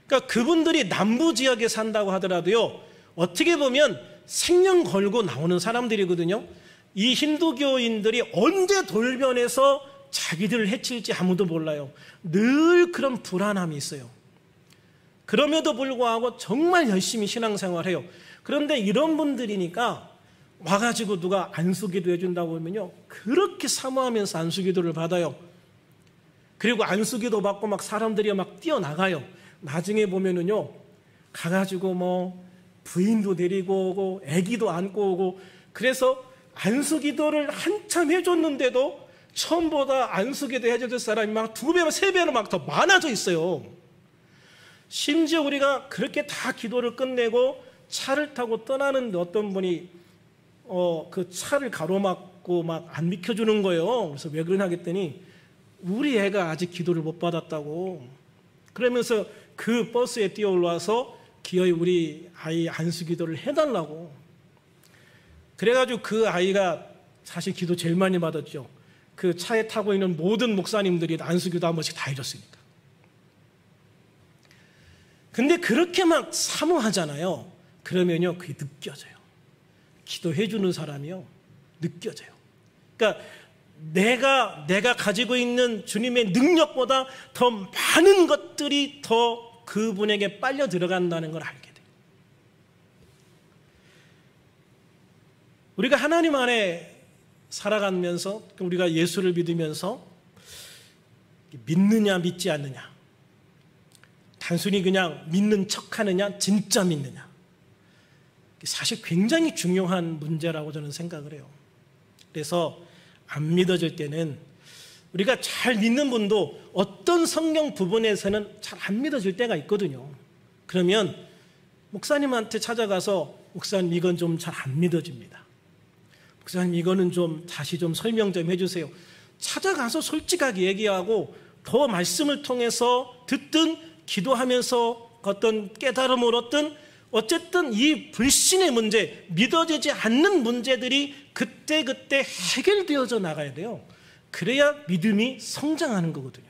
그러니까 그분들이 남부 지역에 산다고 하더라도요, 어떻게 보면 생명 걸고 나오는 사람들이거든요. 이 힌두교인들이 언제 돌변해서 자기들을 해칠지 아무도 몰라요. 늘 그런 불안함이 있어요. 그럼에도 불구하고 정말 열심히 신앙생활해요. 그런데 이런 분들이니까 와가지고 누가 안수기도 해준다고 하면요, 그렇게 사모하면서 안수기도를 받아요. 그리고 안수기도 받고 막 사람들이 막 뛰어나가요. 나중에 보면은요, 가가지고 뭐 부인도 데리고 오고 아기도 안고 오고, 그래서 안수기도를 한참 해줬는데도 처음보다 안수기도 해줄 사람이 막 2배, 3배로 막 더 많아져 있어요. 심지어 우리가 그렇게 다 기도를 끝내고 차를 타고 떠나는데 어떤 분이 그 차를 가로막고 막 안 비켜주는 거예요. 그래서 왜 그러냐 했더니 우리 애가 아직 기도를 못 받았다고. 그러면서 그 버스에 뛰어 올라와서 기어이 우리 아이 안수기도를 해달라고. 그래가지고 그 아이가 사실 기도 제일 많이 받았죠. 그 차에 타고 있는 모든 목사님들이 안수기도 한 번씩 다 해줬으니까. 근데 그렇게 막 사모하잖아요. 그러면요, 그게 느껴져요. 기도해주는 사람이요, 느껴져요. 그러니까 내가 가지고 있는 주님의 능력보다 더 많은 것들이 더 그분에게 빨려 들어간다는 걸 알게 돼요. 우리가 하나님 안에 살아가면서, 우리가 예수를 믿으면서 믿느냐 믿지 않느냐, 단순히 그냥 믿는 척하느냐 진짜 믿느냐, 사실 굉장히 중요한 문제라고 저는 생각을 해요. 그래서 안 믿어질 때는, 우리가 잘 믿는 분도 어떤 성경 부분에서는 잘 안 믿어질 때가 있거든요. 그러면 목사님한테 찾아가서 목사님 이건 좀 잘 안 믿어집니다, 목사님 이거는 좀 다시 좀 설명 좀 해주세요. 찾아가서 솔직하게 얘기하고 더 말씀을 통해서 듣든 기도하면서 어떤 깨달음을 얻든, 어쨌든 이 불신의 문제, 믿어지지 않는 문제들이 그때그때 해결되어져 나가야 돼요. 그래야 믿음이 성장하는 거거든요.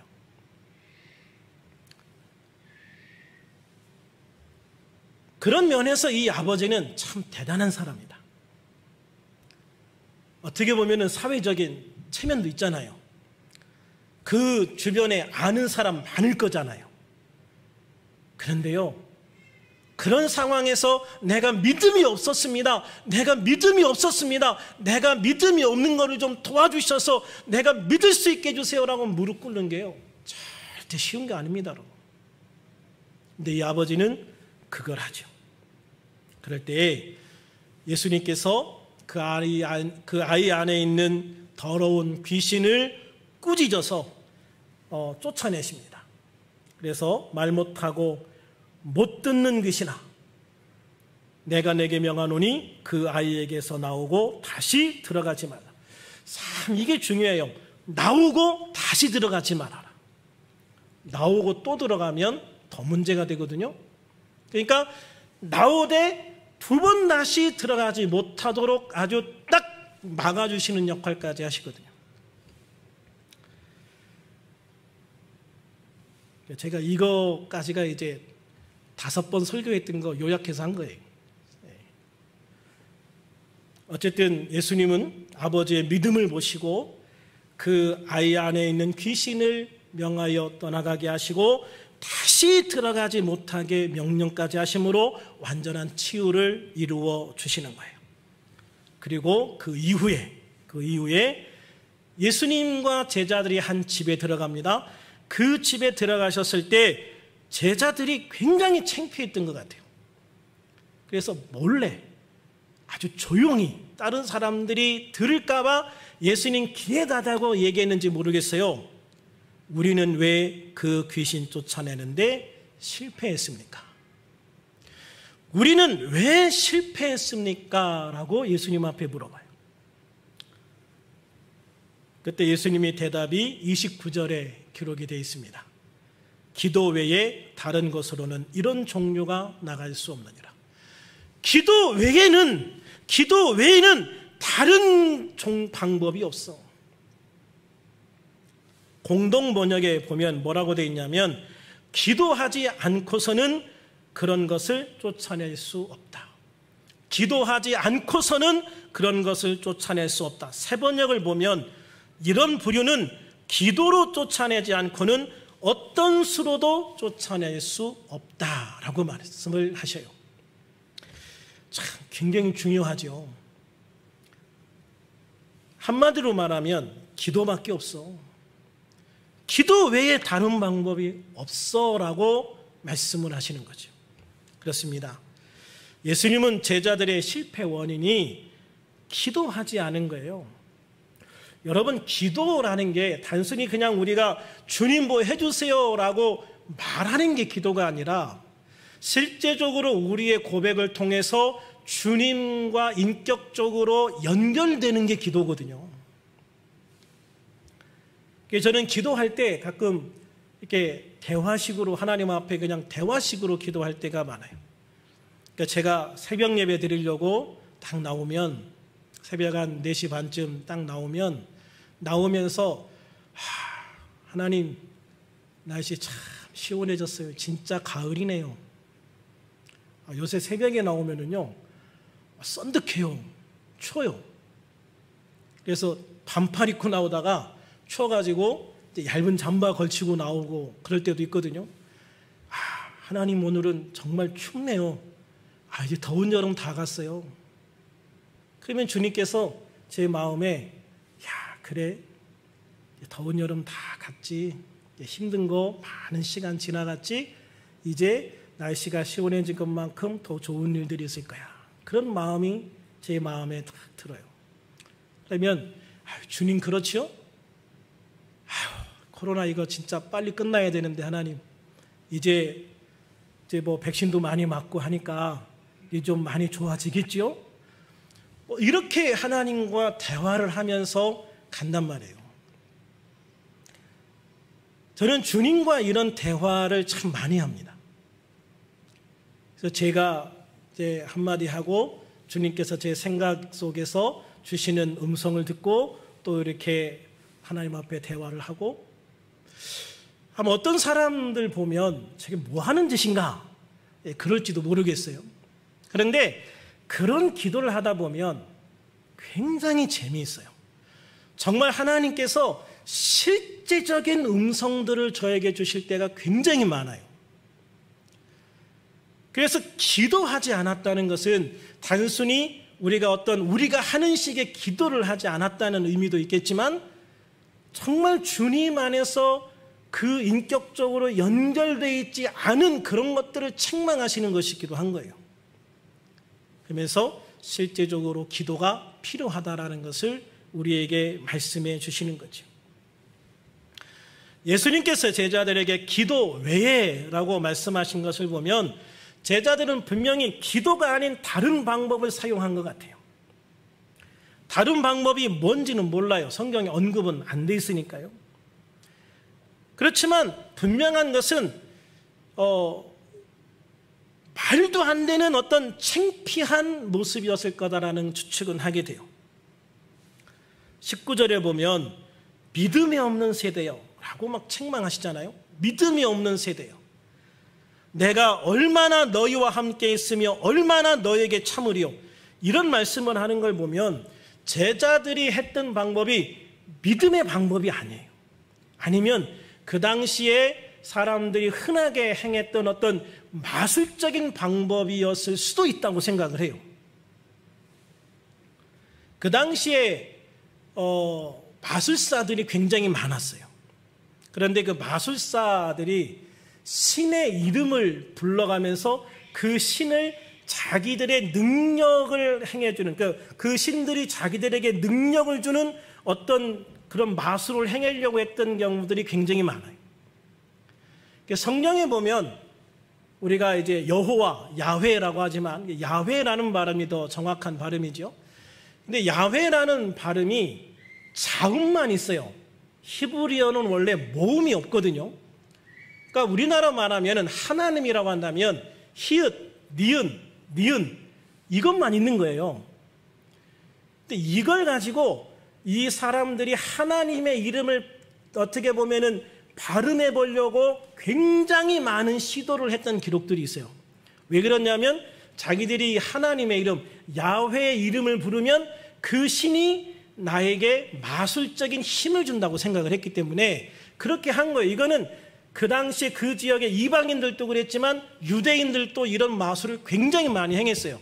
그런 면에서 이 아버지는 참 대단한 사람이다. 어떻게 보면 사회적인 체면도 있잖아요. 그 주변에 아는 사람 많을 거잖아요. 그런데요, 그런 상황에서 내가 믿음이 없었습니다, 내가 믿음이 없는 거를 좀 도와주셔서 내가 믿을 수 있게 해주세요라고 무릎 꿇는 게요, 절대 쉬운 게 아닙니다. 근데 이 아버지는 그걸 하죠. 그럴 때 예수님께서 그 아이 안에 있는 더러운 귀신을 꾸짖어서 쫓아내십니다. 그래서 말 못하고 못 듣는 귀신아, 내가 내게 명하노니 그 아이에게서 나오고 다시 들어가지 말라. 참 이게 중요해요. 나오고 다시 들어가지 말아라. 나오고 또 들어가면 더 문제가 되거든요. 그러니까 나오되 2번 다시 들어가지 못하도록 아주 딱 막아주시는 역할까지 하시거든요. 제가 이거까지가 이제 5번 설교했던 거 요약해서 한 거예요. 어쨌든 예수님은 아버지의 믿음을 보시고 그 아이 안에 있는 귀신을 명하여 떠나가게 하시고 다시 들어가지 못하게 명령까지 하심으로 완전한 치유를 이루어 주시는 거예요. 그리고 그 이후에 예수님과 제자들이 한 집에 들어갑니다. 그 집에 들어가셨을 때 제자들이 굉장히 창피했던 것 같아요. 그래서 몰래 아주 조용히, 다른 사람들이 들을까 봐 예수님 기회다다고 얘기했는지 모르겠어요. 우리는 왜 그 귀신 쫓아내는데 실패했습니까? 우리는 왜 실패했습니까? 라고 예수님 앞에 물어봐요. 그때 예수님의 대답이 29절에 기록이 되어 있습니다. 기도 외에 다른 것으로는 이런 종류가 나갈 수 없느니라. 기도 외에는 다른 방법이 없어. 공동 번역에 보면 뭐라고 되어 있냐면 기도하지 않고서는 그런 것을 쫓아낼 수 없다. 기도하지 않고서는 그런 것을 쫓아낼 수 없다. 새 번역을 보면 이런 부류는 기도로 쫓아내지 않고는 어떤 수로도 쫓아낼 수 없다라고 말씀을 하셔요. 참 굉장히 중요하죠. 한마디로 말하면 기도밖에 없어. 기도 외에 다른 방법이 없어라고 말씀을 하시는 거죠. 그렇습니다. 예수님은 제자들의 실패 원인이 기도하지 않은 거예요. 여러분, 기도라는 게 단순히 그냥 우리가 주님 뭐 해주세요라고 말하는 게 기도가 아니라 실제적으로 우리의 고백을 통해서 주님과 인격적으로 연결되는 게 기도거든요. 저는 기도할 때 가끔 이렇게 대화식으로 하나님 앞에 그냥 대화식으로 기도할 때가 많아요. 그러니까 제가 새벽 예배 드리려고 딱 나오면 새벽 한 4시 반쯤 딱 나오면서 하나님 날씨 참 시원해졌어요. 진짜 가을이네요. 요새 새벽에 나오면은요 썬득해요. 추워요. 그래서 반팔 입고 나오다가 추워가지고 얇은 잠바 걸치고 나오고 그럴 때도 있거든요. 하나님 오늘은 정말 춥네요. 이제 더운 여름 다 갔어요. 그러면 주님께서 제 마음에 그래 더운 여름 다 갔지. 힘든 거 많은 시간 지나갔지. 이제 날씨가 시원해진 것만큼 더 좋은 일들이 있을 거야. 그런 마음이 제 마음에 딱 들어요. 그러면 주님 그렇지요? 코로나 이거 진짜 빨리 끝나야 되는데 하나님 이제 뭐 백신도 많이 맞고 하니까 이제 좀 많이 좋아지겠지요? 이렇게 하나님과 대화를 하면서 간단 말이에요. 저는 주님과 이런 대화를 참 많이 합니다. 그래서 제가 이제 한마디 하고 주님께서 제 생각 속에서 주시는 음성을 듣고 또 이렇게 하나님 앞에 대화를 하고 아마 어떤 사람들 보면 저게 뭐 하는 짓인가 그럴지도 모르겠어요. 그런데 그런 기도를 하다 보면 굉장히 재미있어요. 정말 하나님께서 실제적인 음성들을 저에게 주실 때가 굉장히 많아요. 그래서 기도하지 않았다는 것은 단순히 우리가 하는 식의 기도를 하지 않았다는 의미도 있겠지만 정말 주님 안에서 그 인격적으로 연결되어 있지 않은 그런 것들을 책망하시는 것이기도 한 거예요. 그러면서 실제적으로 기도가 필요하다라는 것을 우리에게 말씀해 주시는 거죠. 예수님께서 제자들에게 기도 외에라고 말씀하신 것을 보면 제자들은 분명히 기도가 아닌 다른 방법을 사용한 것 같아요. 다른 방법이 뭔지는 몰라요. 성경에 언급은 안 돼 있으니까요. 그렇지만 분명한 것은 말도 안 되는 어떤 창피한 모습이었을 거다라는 추측은 하게 돼요. 19절에 보면 믿음이 없는 세대요 라고 막 책망하시잖아요. 믿음이 없는 세대요. 내가 얼마나 너희와 함께 있으며 얼마나 너에게 참으리요. 이런 말씀을 하는 걸 보면 제자들이 했던 방법이 믿음의 방법이 아니에요. 아니면 그 당시에 사람들이 흔하게 행했던 어떤 마술적인 방법이었을 수도 있다고 생각을 해요. 그 당시에 마술사들이 굉장히 많았어요. 그런데 그 마술사들이 신의 이름을 불러가면서 그 신을 자기들의 능력을 행해주는 그 신들이 자기들에게 능력을 주는 어떤 그런 마술을 행하려고 했던 경우들이 굉장히 많아요. 성경에 보면 우리가 이제 여호와, 야훼라고 하지만 야훼라는 발음이 더 정확한 발음이죠. 근데 야훼라는 발음이 자음만 있어요. 히브리어는 원래 모음이 없거든요. 그러니까 우리나라 말하면 하나님이라고 한다면 히읗, 니은 이것만 있는 거예요. 근데 이걸 가지고 이 사람들이 하나님의 이름을 어떻게 보면은 발음해 보려고 굉장히 많은 시도를 했던 기록들이 있어요. 왜 그러냐면 자기들이 하나님의 이름, 야훼의 이름을 부르면 그 신이 나에게 마술적인 힘을 준다고 생각을 했기 때문에 그렇게 한 거예요. 이거는 그 당시에 그 지역의 이방인들도 그랬지만 유대인들도 이런 마술을 굉장히 많이 행했어요.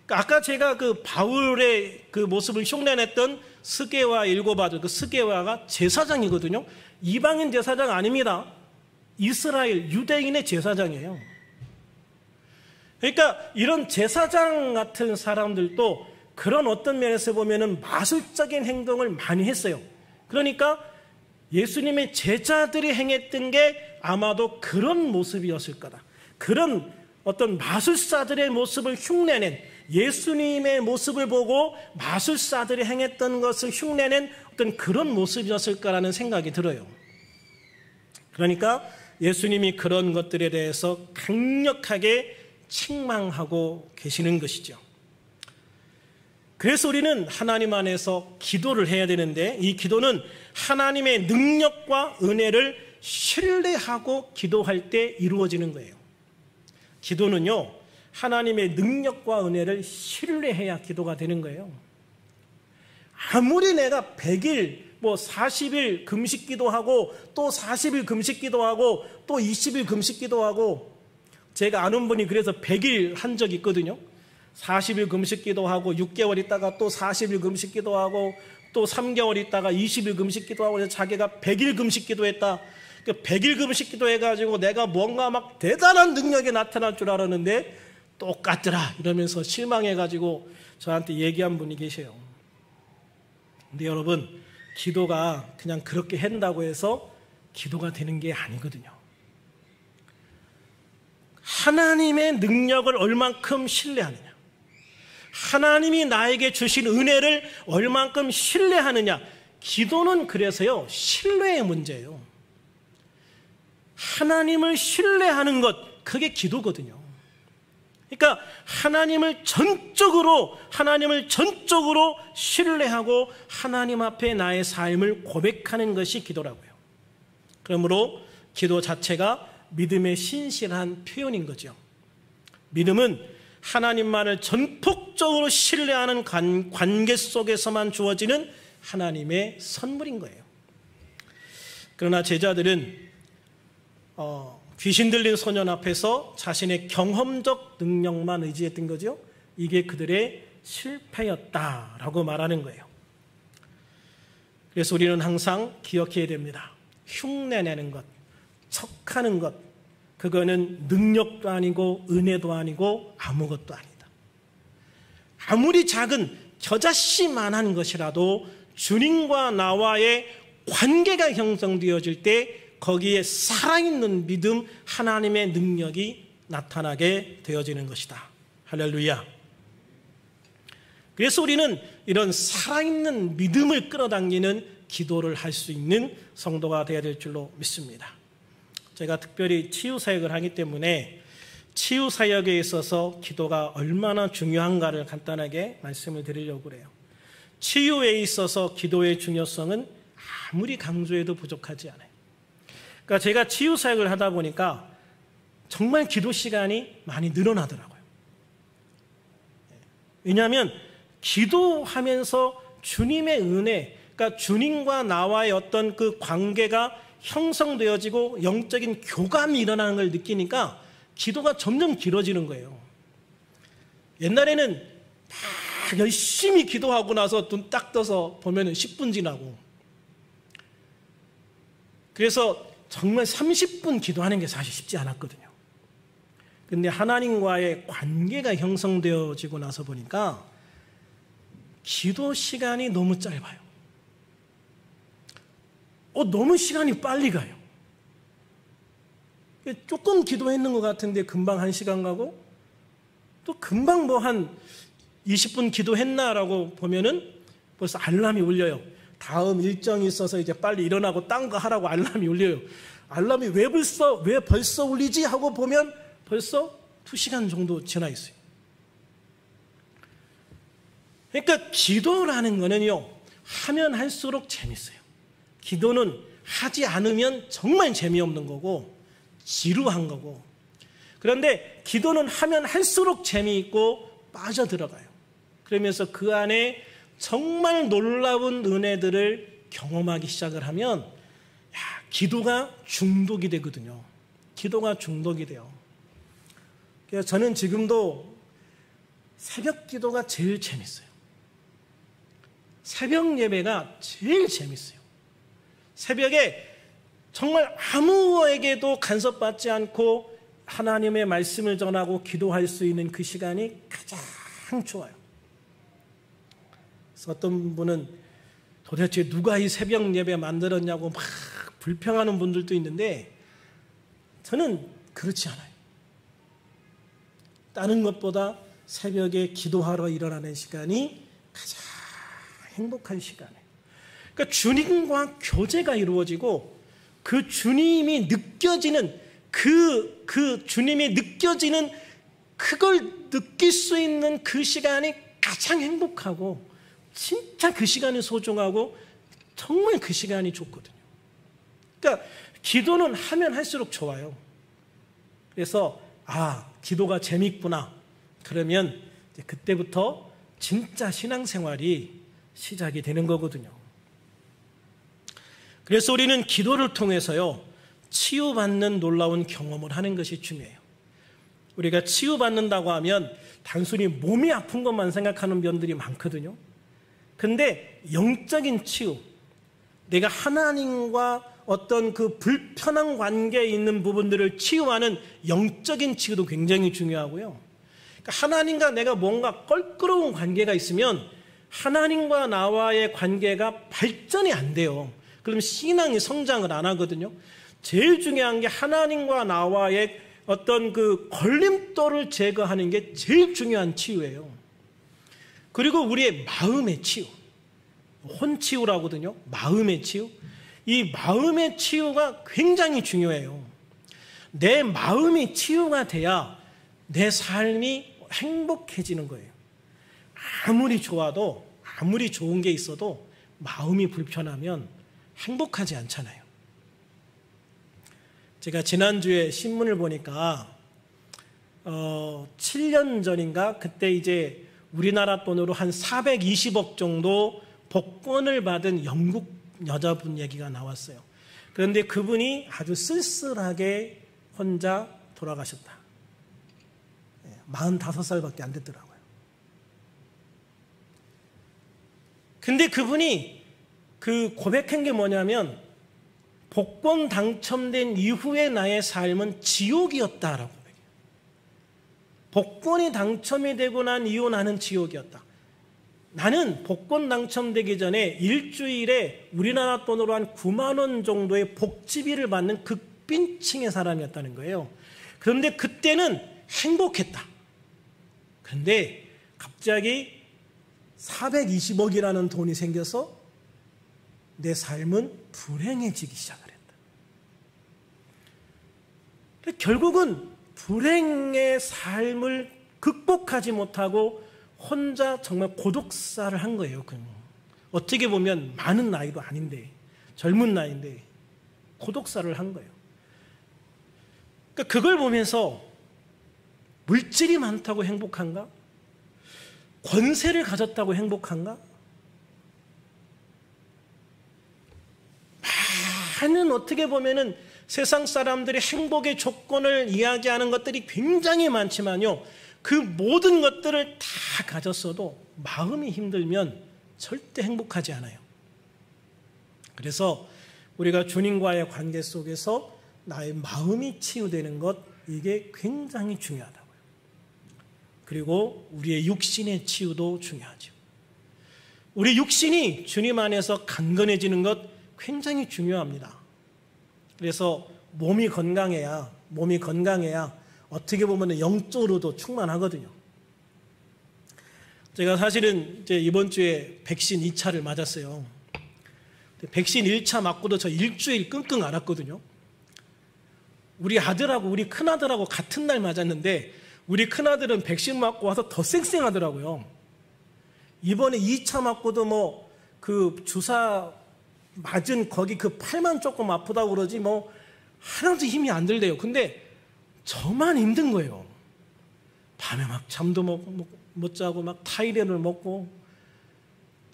그러니까 아까 제가 그 바울의 그 모습을 흉내냈던 스게와 일곱 아들, 그 스게와가 제사장이거든요. 이방인 제사장 아닙니다. 이스라엘 유대인의 제사장이에요. 그러니까 이런 제사장 같은 사람들도 그런 어떤 면에서 보면은 마술적인 행동을 많이 했어요. 그러니까 예수님의 제자들이 행했던 게 아마도 그런 모습이었을 거다. 그런 어떤 마술사들의 모습을 흉내낸, 예수님의 모습을 보고 마술사들이 행했던 것을 흉내낸 어떤 그런 모습이었을 거라는 생각이 들어요. 그러니까 예수님이 그런 것들에 대해서 강력하게 책망하고 계시는 것이죠. 그래서 우리는 하나님 안에서 기도를 해야 되는데 이 기도는 하나님의 능력과 은혜를 신뢰하고 기도할 때 이루어지는 거예요. 기도는요, 하나님의 능력과 은혜를 신뢰해야 기도가 되는 거예요. 아무리 내가 100일, 40일 금식 기도하고 또 40일 금식 기도하고 또 20일 금식 기도하고, 제가 아는 분이 그래서 100일 한 적이 있거든요. 40일 금식 기도하고 6개월 있다가 또 40일 금식 기도하고 또 3개월 있다가 20일 금식 기도하고 해서 자기가 100일 금식 기도했다. 100일 금식 기도해가지고 내가 뭔가 막 대단한 능력이 나타날 줄 알았는데 똑같더라 이러면서 실망해가지고 저한테 얘기한 분이 계세요. 근데 여러분, 기도가 그냥 그렇게 한다고 해서 기도가 되는 게 아니거든요. 하나님의 능력을 얼만큼 신뢰하느냐, 하나님이 나에게 주신 은혜를 얼만큼 신뢰하느냐, 기도는 그래서요 신뢰의 문제예요. 하나님을 신뢰하는 것, 그게 기도거든요. 그러니까 하나님을 전적으로 신뢰하고 하나님 앞에 나의 삶을 고백하는 것이 기도라고요. 그러므로 기도 자체가 믿음의 신실한 표현인 거죠. 믿음은 하나님만을 전폭적으로 신뢰하는 관계 속에서만 주어지는 하나님의 선물인 거예요. 그러나 제자들은 귀신 들린 소년 앞에서 자신의 경험적 능력만 의지했던 거죠. 이게 그들의 실패였다라고 말하는 거예요. 그래서 우리는 항상 기억해야 됩니다. 흉내내는 것, 척하는 것, 그거는 능력도 아니고 은혜도 아니고 아무것도 아니다. 아무리 작은 겨자씨만한 것이라도 주님과 나와의 관계가 형성되어질 때 거기에 살아있는 믿음, 하나님의 능력이 나타나게 되어지는 것이다. 할렐루야. 그래서 우리는 이런 살아있는 믿음을 끌어당기는 기도를 할 수 있는 성도가 되어야 될 줄로 믿습니다. 제가 특별히 치유사역을 하기 때문에 치유사역에 있어서 기도가 얼마나 중요한가를 간단하게 말씀을 드리려고 그래요. 치유에 있어서 기도의 중요성은 아무리 강조해도 부족하지 않아요. 그러니까 제가 치유사역을 하다 보니까 정말 기도 시간이 많이 늘어나더라고요. 왜냐하면 기도하면서 주님의 은혜, 그러니까 주님과 나와의 어떤 그 관계가 형성되어지고 영적인 교감이 일어나는 걸 느끼니까 기도가 점점 길어지는 거예요. 옛날에는 막 열심히 기도하고 나서 눈 딱 떠서 보면 10분 지나고, 그래서 정말 30분 기도하는 게 사실 쉽지 않았거든요. 근데 하나님과의 관계가 형성되어지고 나서 보니까 기도 시간이 너무 짧아요. 너무 시간이 빨리 가요. 조금 기도했는 것 같은데 금방 1시간 가고, 또 금방 한 20분 기도했나라고 보면은 벌써 알람이 울려요. 다음 일정이 있어서 이제 빨리 일어나고 딴 거 하라고 알람이 울려요. 알람이 왜 벌써 울리지 하고 보면 벌써 2시간 정도 지나 있어요. 그러니까 기도라는 거는요, 하면 할수록 재밌어요. 기도는 하지 않으면 정말 재미없는 거고 지루한 거고, 그런데 기도는 하면 할수록 재미있고 빠져들어가요. 그러면서 그 안에 정말 놀라운 은혜들을 경험하기 시작을 하면 기도가 중독이 되거든요. 기도가 중독이 돼요. 그래서 저는 지금도 새벽 기도가 제일 재밌어요. 새벽 예배가 제일 재밌어요. 새벽에 정말 아무에게도 간섭받지 않고 하나님의 말씀을 전하고 기도할 수 있는 그 시간이 가장 좋아요. 그래서 어떤 분은 도대체 누가 이 새벽 예배 만들었냐고 막 불평하는 분들도 있는데, 저는 그렇지 않아요. 다른 것보다 새벽에 기도하러 일어나는 시간이 가장 행복한 시간이에요. 그러니까 주님과 교제가 이루어지고 그 주님이 느껴지는 그 주님이 느껴지는 그걸 느낄 수 있는 그 시간이 가장 행복하고 진짜 그 시간이 소중하고 정말 그 시간이 좋거든요. 그러니까 기도는 하면 할수록 좋아요. 그래서 기도가 재밌구나. 그러면 이제 그때부터 진짜 신앙생활이 시작이 되는 거거든요. 그래서 우리는 기도를 통해서요, 치유받는 놀라운 경험을 하는 것이 중요해요. 우리가 치유받는다고 하면 단순히 몸이 아픈 것만 생각하는 면들이 많거든요. 근데 영적인 치유, 내가 하나님과 어떤 그 불편한 관계에 있는 부분들을 치유하는 영적인 치유도 굉장히 중요하고요. 그러니까 하나님과 내가 뭔가 껄끄러운 관계가 있으면 하나님과 나와의 관계가 발전이 안 돼요. 그럼 신앙이 성장을 안 하거든요. 제일 중요한 게 하나님과 나와의 어떤 그 걸림돌을 제거하는 게 제일 중요한 치유예요. 그리고 우리의 마음의 치유, 혼치유라고 하거든요. 마음의 치유. 이 마음의 치유가 굉장히 중요해요. 내 마음이 치유가 돼야 내 삶이 행복해지는 거예요. 아무리 좋아도, 아무리 좋은 게 있어도 마음이 불편하면 행복하지 않잖아요. 제가 지난주에 신문을 보니까 7년 전인가 그때 이제 우리나라 돈으로 한 420억 정도 복권을 받은 영국 여자분 얘기가 나왔어요. 그런데 그분이 아주 쓸쓸하게 혼자 돌아가셨다. 45살밖에 안 됐더라고요. 근데 그분이 그 고백한 게 뭐냐면, 복권 당첨된 이후의 나의 삶은 지옥이었다라고 고백해요. 복권이 당첨이 되고 난 이후 나는 지옥이었다. 나는 복권 당첨되기 전에 일주일에 우리나라 돈으로 한 9만 원 정도의 복지비를 받는 극빈층의 사람이었다는 거예요. 그런데 그때는 행복했다. 그런데 갑자기 420억이라는 돈이 생겨서 내 삶은 불행해지기 시작을 했다. 결국은 불행의 삶을 극복하지 못하고 혼자 정말 고독사를 한 거예요. 어떻게 보면 많은 나이도 아닌데, 젊은 나이인데 고독사를 한 거예요. 그러니까 그걸 보면서 물질이 많다고 행복한가? 권세를 가졌다고 행복한가? 많은, 어떻게 보면은 세상 사람들이 행복의 조건을 이야기하는 것들이 굉장히 많지만요, 그 모든 것들을 다 가졌어도 마음이 힘들면 절대 행복하지 않아요. 그래서 우리가 주님과의 관계 속에서 나의 마음이 치유되는 것, 이게 굉장히 중요하다고요. 그리고 우리의 육신의 치유도 중요하죠. 우리 육신이 주님 안에서 강건해지는 것 굉장히 중요합니다. 그래서 몸이 건강해야 어떻게 보면 영적으로도 충만하거든요. 제가 사실은 이제 이번 주에 백신 2차를 맞았어요. 백신 1차 맞고도 저 일주일 끙끙 앓았거든요. 우리 아들하고 우리 큰아들하고 같은 날 맞았는데 우리 큰아들은 백신 맞고 와서 더 쌩쌩하더라고요. 이번에 2차 맞고도 뭐 그 주사 맞은 거기 그 팔만 조금 아프다고 그러지 뭐 하나도 힘이 안 들대요. 근데 저만 힘든 거예요. 밤에 막 잠도 못 자고 막 타이레놀 먹고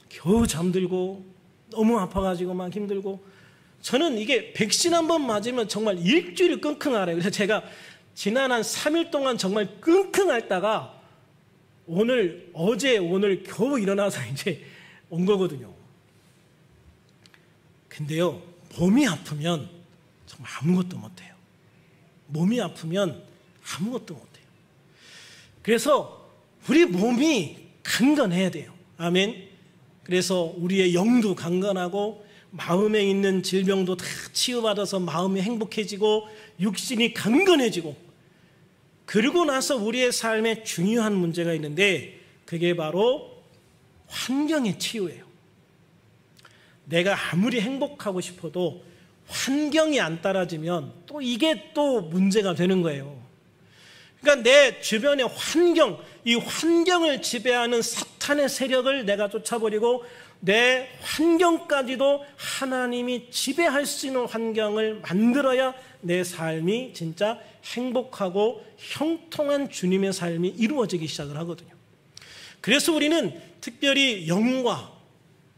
겨우 잠들고 너무 아파가지고 막 힘들고, 저는 이게 백신 한 번 맞으면 정말 일주일 끙끙 앓아요. 그래서 제가 지난 한 3일 동안 정말 끙끙 앓다가 어제 오늘 겨우 일어나서 이제 온 거거든요. 근데요, 몸이 아프면 정말 아무것도 못해요. 몸이 아프면 아무것도 못해요. 그래서 우리 몸이 강건해야 돼요. 아멘. 그래서 우리의 영도 강건하고 마음에 있는 질병도 다 치유받아서 마음이 행복해지고 육신이 강건해지고, 그러고 나서 우리의 삶에 중요한 문제가 있는데 그게 바로 환경의 치유예요. 내가 아무리 행복하고 싶어도 환경이 안 따라지면 또 이게 또 문제가 되는 거예요. 그러니까 내 주변의 환경, 이 환경을 지배하는 사탄의 세력을 내가 쫓아버리고 내 환경까지도 하나님이 지배할 수 있는 환경을 만들어야 내 삶이 진짜 행복하고 형통한 주님의 삶이 이루어지기 시작을 하거든요. 그래서 우리는 특별히 영과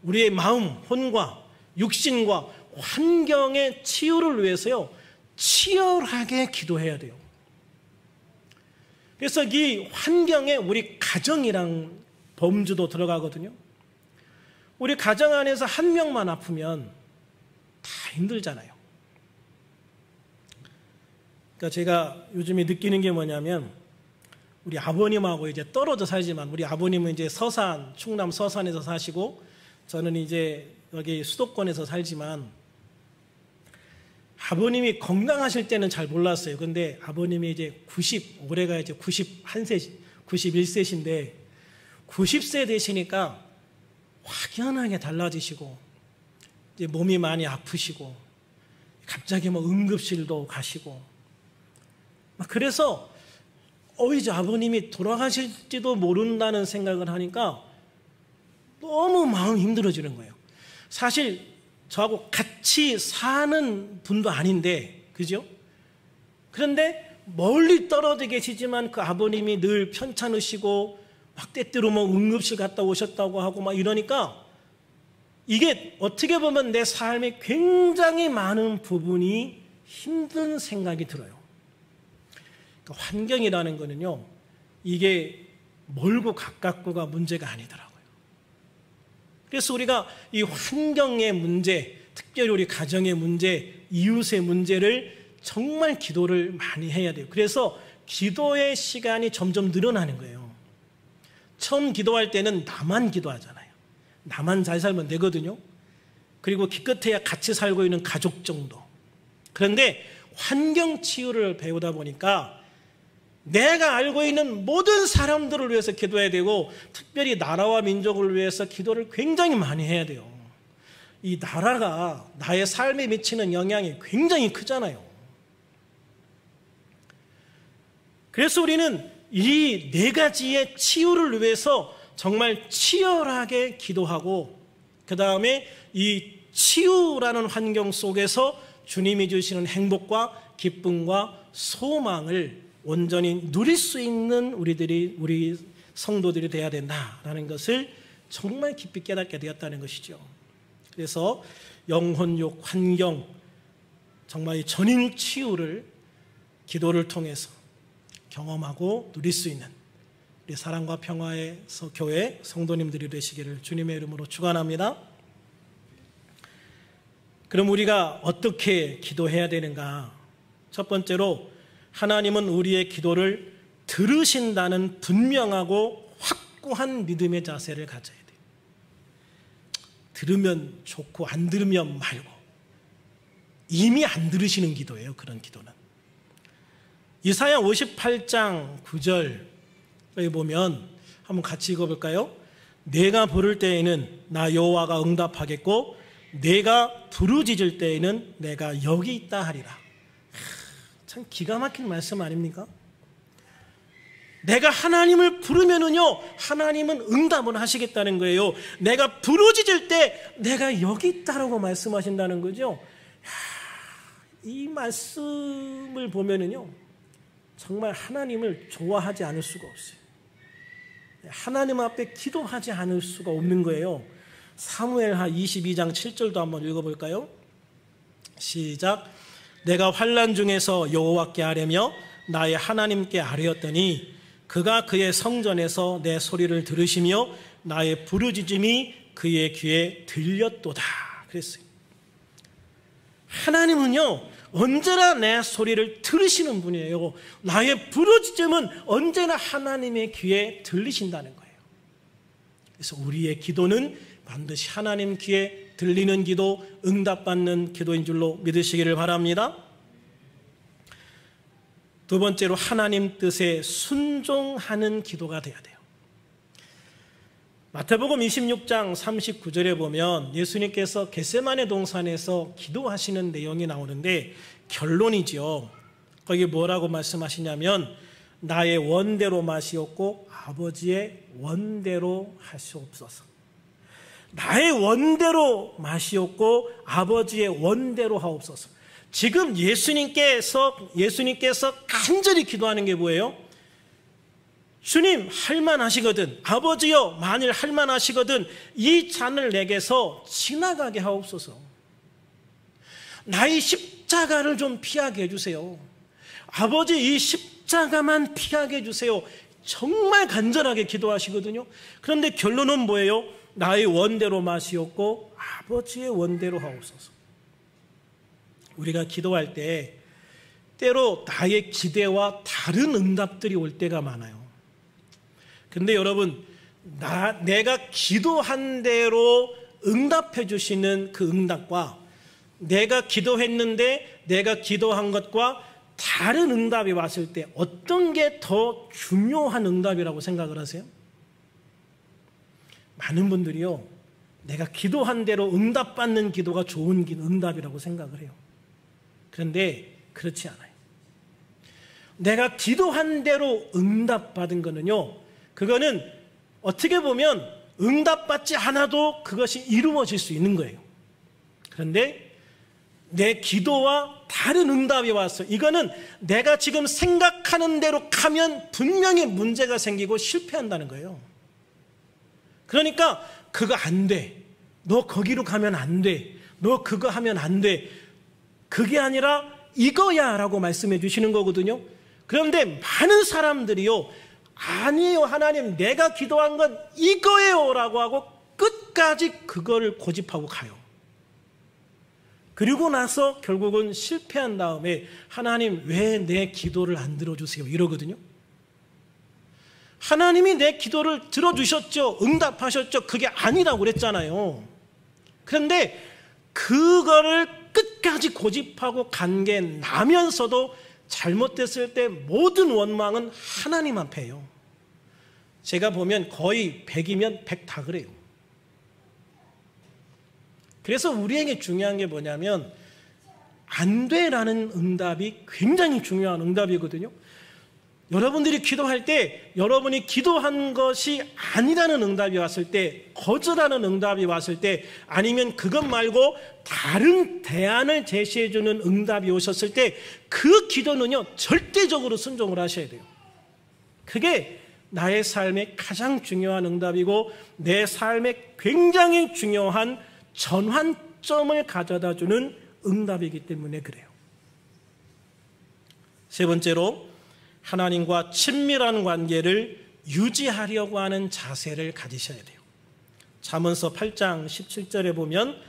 우리의 마음, 혼과 육신과 환경의 치유를 위해서요, 치열하게 기도해야 돼요. 그래서 이 환경에 우리 가정이랑 범주도 들어가거든요. 우리 가정 안에서 한 명만 아프면 다 힘들잖아요. 그러니까 제가 요즘에 느끼는 게 뭐냐면, 우리 아버님하고 이제 떨어져 살지만, 우리 아버님은 이제 서산, 충남 서산에서 사시고 저는 이제 여기 수도권에서 살지만, 아버님이 건강하실 때는 잘 몰랐어요. 근데 아버님이 이제 올해가 이제 91세신데 90세 되시니까 확연하게 달라지시고, 이제 몸이 많이 아프시고, 갑자기 뭐 응급실도 가시고, 그래서 이제 아버님이 돌아가실지도 모른다는 생각을 하니까 너무 마음이 힘들어지는 거예요. 사실 저하고 같이 사는 분도 아닌데, 그죠? 그런데 멀리 떨어져 계시지만 그 아버님이 늘 편찮으시고 막 때때로 뭐 응급실 갔다 오셨다고 하고 막 이러니까 이게 어떻게 보면 내 삶의 굉장히 많은 부분이 힘든 생각이 들어요. 그러니까 환경이라는 거는요, 이게 멀고 가깝고가 문제가 아니더라고요. 그래서 우리가 이 환경의 문제, 특별히 우리 가정의 문제, 이웃의 문제를 정말 기도를 많이 해야 돼요. 그래서 기도의 시간이 점점 늘어나는 거예요. 처음 기도할 때는 나만 기도하잖아요. 나만 잘 살면 되거든요. 그리고 기껏해야 같이 살고 있는 가족 정도. 그런데 환경 치유를 배우다 보니까 내가 알고 있는 모든 사람들을 위해서 기도해야 되고, 특별히 나라와 민족을 위해서 기도를 굉장히 많이 해야 돼요. 이 나라가 나의 삶에 미치는 영향이 굉장히 크잖아요. 그래서 우리는 이 네 가지의 치유를 위해서 정말 치열하게 기도하고, 그 다음에 이 치유라는 환경 속에서 주님이 주시는 행복과 기쁨과 소망을 온전히 누릴 수 있는 우리 성도들이 되어야 된다라는 것을 정말 깊이 깨닫게 되었다는 것이죠. 그래서 영혼육, 환경, 정말 전인 치유를 기도를 통해서 경험하고 누릴 수 있는 우리 사랑과 평화의 교회 성도님들이 되시기를 주님의 이름으로 축원합니다. 그럼 우리가 어떻게 기도해야 되는가? 첫 번째로 하나님은 우리의 기도를 들으신다는 분명하고 확고한 믿음의 자세를 가져야 돼요. 들으면 좋고 안 들으면 말고, 이미 안 들으시는 기도예요. 그런 기도는. 이사야 58장 9절에 보면 한번 같이 읽어볼까요? 내가 부를 때에는 나 여호와가 응답하겠고 내가 부르짖을 때에는 내가 여기 있다 하리라. 참 기가 막힌 말씀 아닙니까? 내가 하나님을 부르면은요, 하나님은 응답을 하시겠다는 거예요. 내가 부르짖을 때 내가 여기 있다라고 말씀하신다는 거죠. 이 말씀을 보면은요, 정말 하나님을 좋아하지 않을 수가 없어요. 하나님 앞에 기도하지 않을 수가 없는 거예요. 사무엘하 22장 7절도 한번 읽어볼까요? 시작. 내가 환난 중에서 여호와께 아뢰며 나의 하나님께 아뢰었더니 그가 그의 성전에서 내 소리를 들으시며 나의 부르짖음이 그의 귀에 들렸도다 그랬어요. 하나님은요, 언제나 내 소리를 들으시는 분이에요. 나의 부르짖음은 언제나 하나님의 귀에 들리신다는 거예요. 그래서 우리의 기도는 반드시 하나님 귀에 들리는 기도, 응답받는 기도인 줄로 믿으시기를 바랍니다. 두 번째로 하나님 뜻에 순종하는 기도가 되어야 돼요. 마태복음 26장 39절에 보면 예수님께서 겟세마네 동산에서 기도하시는 내용이 나오는데 결론이죠. 거기 뭐라고 말씀하시냐면 나의 원대로 마시옵고 아버지의 원대로 하시옵소서. 나의 원대로 마시옵고 아버지의 원대로 하옵소서. 지금 예수님께서 간절히 기도하는 게 뭐예요? 주님, 할만하시거든, 아버지여 만일 할만하시거든 이 잔을 내게서 지나가게 하옵소서. 나의 십자가를 좀 피하게 해주세요. 아버지, 이 십자가만 피하게 해주세요. 정말 간절하게 기도하시거든요. 그런데 결론은 뭐예요? 나의 원대로 마시옵고 아버지의 원대로 하옵소서. 우리가 기도할 때 때로 나의 기대와 다른 응답들이 올 때가 많아요. 근데 여러분, 내가 기도한 대로 응답해 주시는 그 응답과 내가 기도했는데 내가 기도한 것과 다른 응답이 왔을 때 어떤 게 더 중요한 응답이라고 생각을 하세요? 많은 분들이요, 내가 기도한 대로 응답받는 기도가 좋은 응답이라고 생각을 해요. 그런데 그렇지 않아요. 내가 기도한 대로 응답받은 거는요, 그거는 어떻게 보면 응답받지 않아도 그것이 이루어질 수 있는 거예요. 그런데 내 기도와 다른 응답이 왔어요. 이거는 내가 지금 생각하는 대로 가면 분명히 문제가 생기고 실패한다는 거예요. 그러니까 그거 안 돼, 너 거기로 가면 안 돼, 너 그거 하면 안 돼, 그게 아니라 이거야 라고 말씀해 주시는 거거든요. 그런데 많은 사람들이요, 아니에요 하나님, 내가 기도한 건 이거예요 라고 하고 끝까지 그거를 고집하고 가요. 그리고 나서 결국은 실패한 다음에 하나님 왜 내 기도를 안 들어주세요 이러거든요. 하나님이 내 기도를 들어주셨죠, 응답하셨죠, 그게 아니라고 그랬잖아요. 그런데 그거를 끝까지 고집하고 간 게 나면서도 잘못됐을 때 모든 원망은 하나님 앞에요. 제가 보면 거의 100이면 100 다 그래요. 그래서 우리에게 중요한 게 뭐냐면 안 돼라는 응답이 굉장히 중요한 응답이거든요. 여러분들이 기도할 때 여러분이 기도한 것이 아니라는 응답이 왔을 때, 거절하는 응답이 왔을 때, 아니면 그것 말고 다른 대안을 제시해 주는 응답이 오셨을 때 그 기도는요 절대적으로 순종을 하셔야 돼요. 그게 나의 삶의 가장 중요한 응답이고 내 삶에 굉장히 중요한 전환점을 가져다 주는 응답이기 때문에 그래요. 세 번째로, 하나님과 친밀한 관계를 유지하려고 하는 자세를 가지셔야 돼요. 잠언서 8장 17절에 보면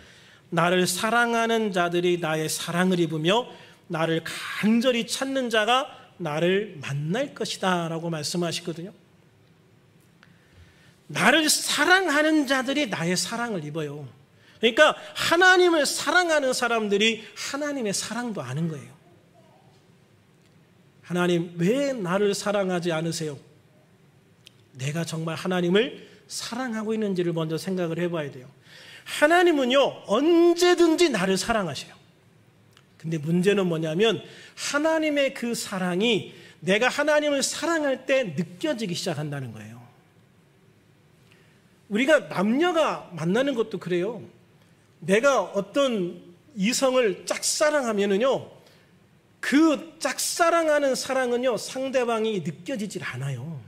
나를 사랑하는 자들이 나의 사랑을 입으며 나를 간절히 찾는 자가 나를 만날 것이다 라고 말씀하시거든요. 나를 사랑하는 자들이 나의 사랑을 입어요. 그러니까 하나님을 사랑하는 사람들이 하나님의 사랑도 아는 거예요. 하나님 왜 나를 사랑하지 않으세요? 내가 정말 하나님을 사랑하고 있는지를 먼저 생각을 해봐야 돼요. 하나님은요 언제든지 나를 사랑하셔요. 근데 문제는 뭐냐면 하나님의 그 사랑이 내가 하나님을 사랑할 때 느껴지기 시작한다는 거예요. 우리가 남녀가 만나는 것도 그래요. 내가 어떤 이성을 짝사랑하면은요, 그 짝사랑하는 사랑은요, 상대방이 느껴지질 않아요.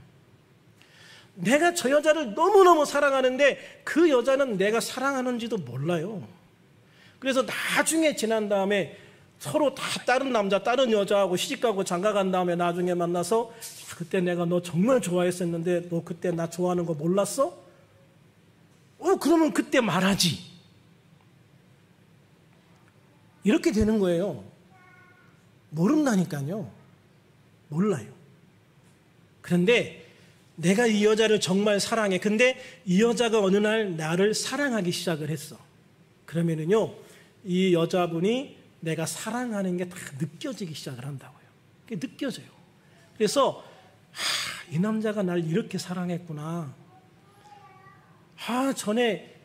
내가 저 여자를 너무너무 사랑하는데 그 여자는 내가 사랑하는지도 몰라요. 그래서 나중에 지난 다음에 서로 다 다른 남자, 다른 여자하고 시집가고 장가간 다음에 나중에 만나서 그때 내가 너 정말 좋아했었는데 너 그때 나 좋아하는 거 몰랐어? 그러면 그때 말하지. 이렇게 되는 거예요. 모른다니까요. 몰라요. 그런데 내가 이 여자를 정말 사랑해. 근데 이 여자가 어느 날 나를 사랑하기 시작을 했어. 그러면은요, 이 여자분이 내가 사랑하는 게 다 느껴지기 시작을 한다고요. 그게 느껴져요. 그래서 이 남자가 날 이렇게 사랑했구나. 전에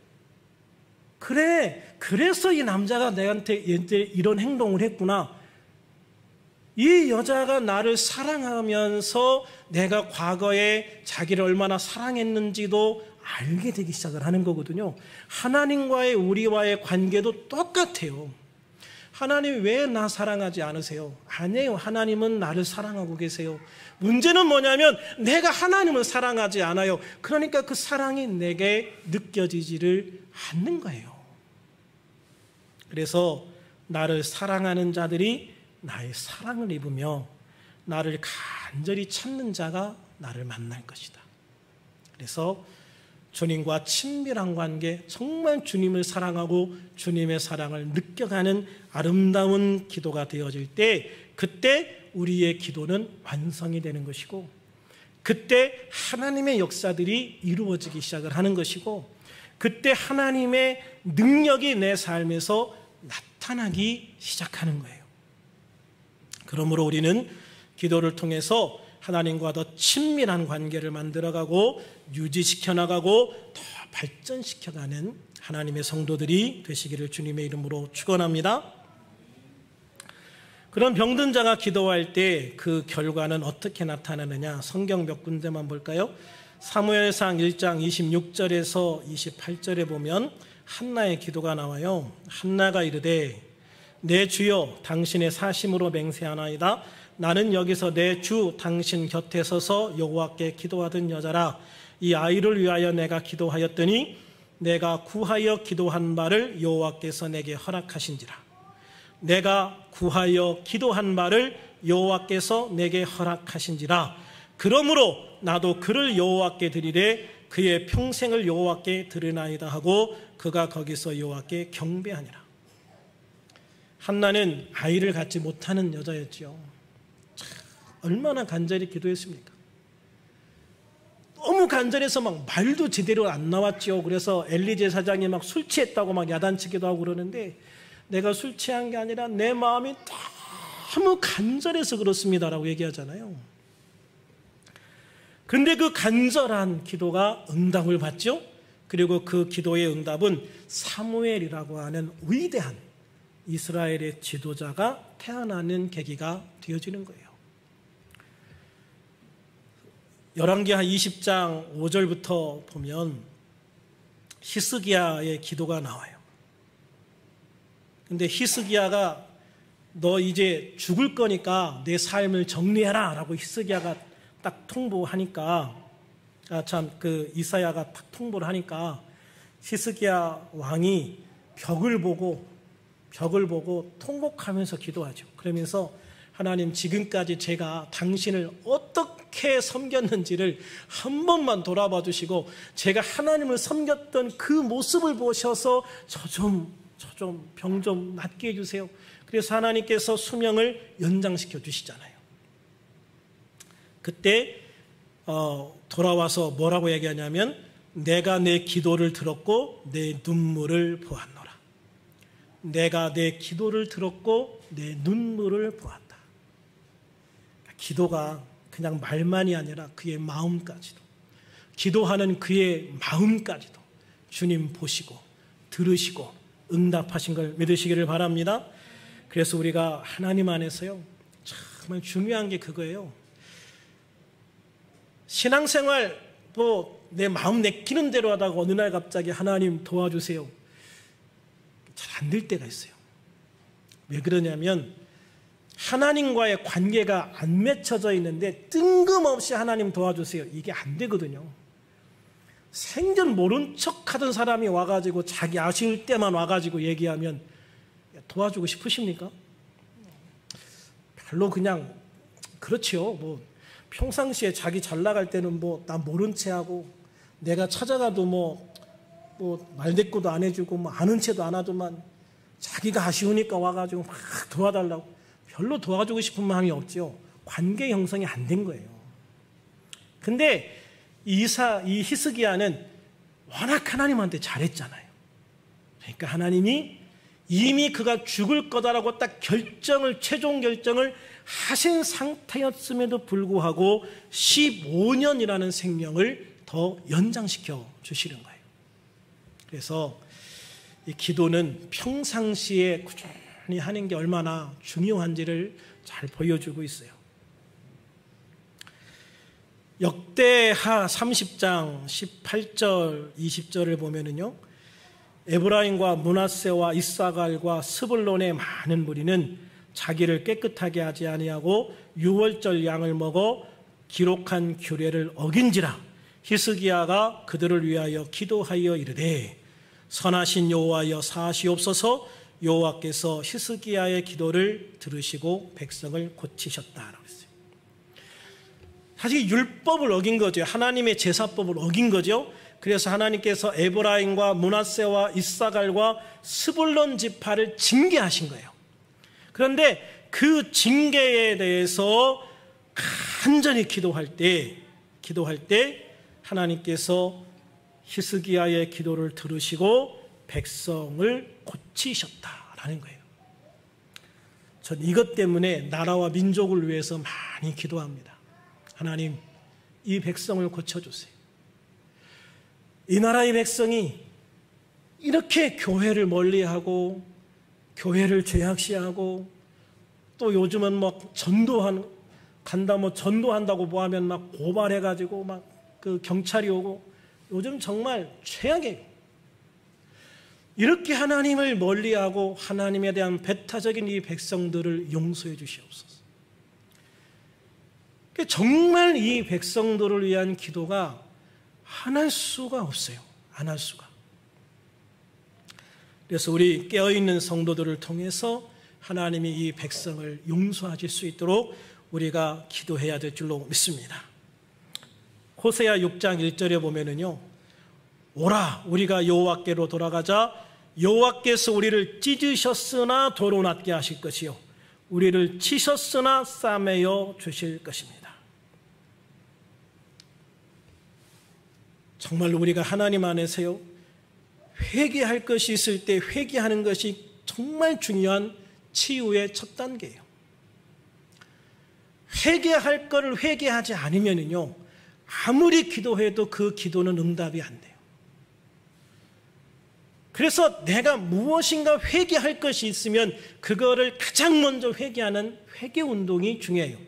그래서 이 남자가 내한테 이런 행동을 했구나. 이 여자가 나를 사랑하면서 내가 과거에 자기를 얼마나 사랑했는지도 알게 되기 시작을 하는 거거든요. 하나님과의 우리와의 관계도 똑같아요. 하나님 왜 나 사랑하지 않으세요? 아니에요. 하나님은 나를 사랑하고 계세요. 문제는 뭐냐면 내가 하나님을 사랑하지 않아요. 그러니까 그 사랑이 내게 느껴지지를 않는 거예요. 그래서 나를 사랑하는 자들이 나의 사랑을 입으며 나를 간절히 찾는 자가 나를 만날 것이다. 그래서 주님과 친밀한 관계, 정말 주님을 사랑하고 주님의 사랑을 느껴가는 아름다운 기도가 되어질 때, 그때 우리의 기도는 완성이 되는 것이고, 그때 하나님의 역사들이 이루어지기 시작을 하는 것이고, 그때 하나님의 능력이 내 삶에서 나타나기 시작하는 거예요. 그러므로 우리는 기도를 통해서 하나님과 더 친밀한 관계를 만들어가고 유지시켜 나가고 더 발전시켜가는 하나님의 성도들이 되시기를 주님의 이름으로 축원합니다. 그런 병든 자가 기도할 때 그 결과는 어떻게 나타나느냐, 성경 몇 군데만 볼까요? 사무엘상 1장 26절에서 28절에 보면 한나의 기도가 나와요. 한나가 이르되 내 주여 당신의 사심으로 맹세하나이다. 나는 여기서 내 주 당신 곁에 서서 여호와께 기도하던 여자라. 이 아이를 위하여 내가 기도하였더니 내가 구하여 기도한 바를 여호와께서 내게 허락하신지라. 내가 구하여 기도한 바를 여호와께서 내게 허락하신지라. 그러므로 나도 그를 여호와께 드리되 그의 평생을 여호와께 드리나이다 하고 그가 거기서 여호와께 경배하니라. 한나는 아이를 갖지 못하는 여자였죠. 얼마나 간절히 기도했습니까? 너무 간절해서 막 말도 제대로 안 나왔죠. 그래서 엘리 제사장이 막 술 취했다고 막 야단치기도 하고 그러는데, 내가 술 취한 게 아니라 내 마음이 너무 간절해서 그렇습니다라고 얘기하잖아요. 그런데 그 간절한 기도가 응답을 받죠. 그리고 그 기도의 응답은 사무엘이라고 하는 위대한 이스라엘의 지도자가 태어나는 계기가 되어지는 거예요. 열왕기하 20장 5절부터 보면 히스기야의 기도가 나와요. 근데 히스기야가 너 이제 죽을 거니까 내 삶을 정리해라 라고 히스기야가 딱 통보하니까, 이사야가 딱 통보를 하니까 히스기야 왕이 벽을 보고 통곡하면서 기도하죠. 그러면서 하나님, 지금까지 제가 당신을 어떻게 섬겼는지를 한 번만 돌아봐 주시고 제가 하나님을 섬겼던 그 모습을 보셔서 병 좀 낫게 해주세요. 그래서 하나님께서 수명을 연장시켜 주시잖아요. 그때 돌아와서 뭐라고 얘기하냐면 내가 내 기도를 들었고 내 눈물을 보았노라. 내가 내 기도를 들었고 내 눈물을 보았다. 기도가 그냥 말만이 아니라 그의 마음까지도, 기도하는 그의 마음까지도 주님 보시고 들으시고 응답하신 걸 믿으시기를 바랍니다. 그래서 우리가 하나님 안에서요, 정말 중요한 게 그거예요. 신앙생활 내 마음 내키는 대로 하다가 어느 날 갑자기 하나님 도와주세요. 잘 안 될 때가 있어요. 왜 그러냐면 하나님과의 관계가 안 맺혀져 있는데 뜬금없이 하나님 도와주세요. 이게 안 되거든요. 생전 모른 척하던 사람이 와가지고 자기 아쉬울 때만 와가지고 얘기하면 도와주고 싶으십니까? 별로 그냥 그렇지요. 평상시에 자기 잘 나갈 때는 나 모른 채 하고 내가 찾아가도 말대꾸도 안 해주고 아는 채도 안 하더만 자기가 아쉬우니까 와가지고 막 도와달라고 별로 도와주고 싶은 마음이 없지요. 관계 형성이 안 된 거예요. 근데 이 히스기야는 워낙 하나님한테 잘했잖아요. 그러니까 하나님이 이미 그가 죽을 거다라고 딱 최종 결정을 하신 상태였음에도 불구하고 15년이라는 생명을 더 연장시켜 주시는 거예요. 그래서 이 기도는 평상시에 꾸준히 하는 게 얼마나 중요한지를 잘 보여주고 있어요. 역대하 30장 18절 20절을 보면은요, 에브라임과 므낫세와 이사갈과 스불론의 많은 무리는 자기를 깨끗하게 하지 아니하고 유월절 양을 먹어 기록한 규례를 어긴지라 히스기야가 그들을 위하여 기도하여 이르되 선하신 여호와여 사하시옵소서. 여호와께서 히스기야의 기도를 들으시고 백성을 고치셨다라고 했어요. 사실 율법을 어긴 거죠. 하나님의 제사법을 어긴 거죠. 그래서 하나님께서 에브라임과 므낫세와 이사갈과 스불론 지파를 징계하신 거예요. 그런데 그 징계에 대해서 간절히 기도할 때 하나님께서 히스기야의 기도를 들으시고 백성을 고치셨다라는 거예요. 전 이것 때문에 나라와 민족을 위해서 많이 기도합니다. 하나님, 이 백성을 고쳐주세요. 이 나라의 백성이 이렇게 교회를 멀리하고 교회를 죄악시하고 또 요즘은 전도한다고 하면 고발해가지고 그 경찰이 오고 요즘 정말 최악이에요. 이렇게 하나님을 멀리하고 하나님에 대한 배타적인 이 백성들을 용서해 주시옵소서. 정말 이 백성들을 위한 기도가 안 할 수가 없어요. 안 할 수가. 그래서 우리 깨어있는 성도들을 통해서 하나님이 이 백성을 용서하실 수 있도록 우리가 기도해야 될 줄로 믿습니다. 호세아 6장 1절에 보면은요, 오라 우리가 여호와께로 돌아가자. 여호와께서 우리를 찢으셨으나 도로 낫게 하실 것이요 우리를 치셨으나 싸매어 주실 것입니다. 정말 우리가 하나님 안에서요, 회개할 것이 있을 때 회개하는 것이 정말 중요한 치유의 첫 단계예요. 회개할 것을 회개하지 않으면요, 아무리 기도해도 그 기도는 응답이 안 돼요. 그래서 내가 무엇인가 회개할 것이 있으면 그거를 가장 먼저 회개하는 회개운동이 중요해요.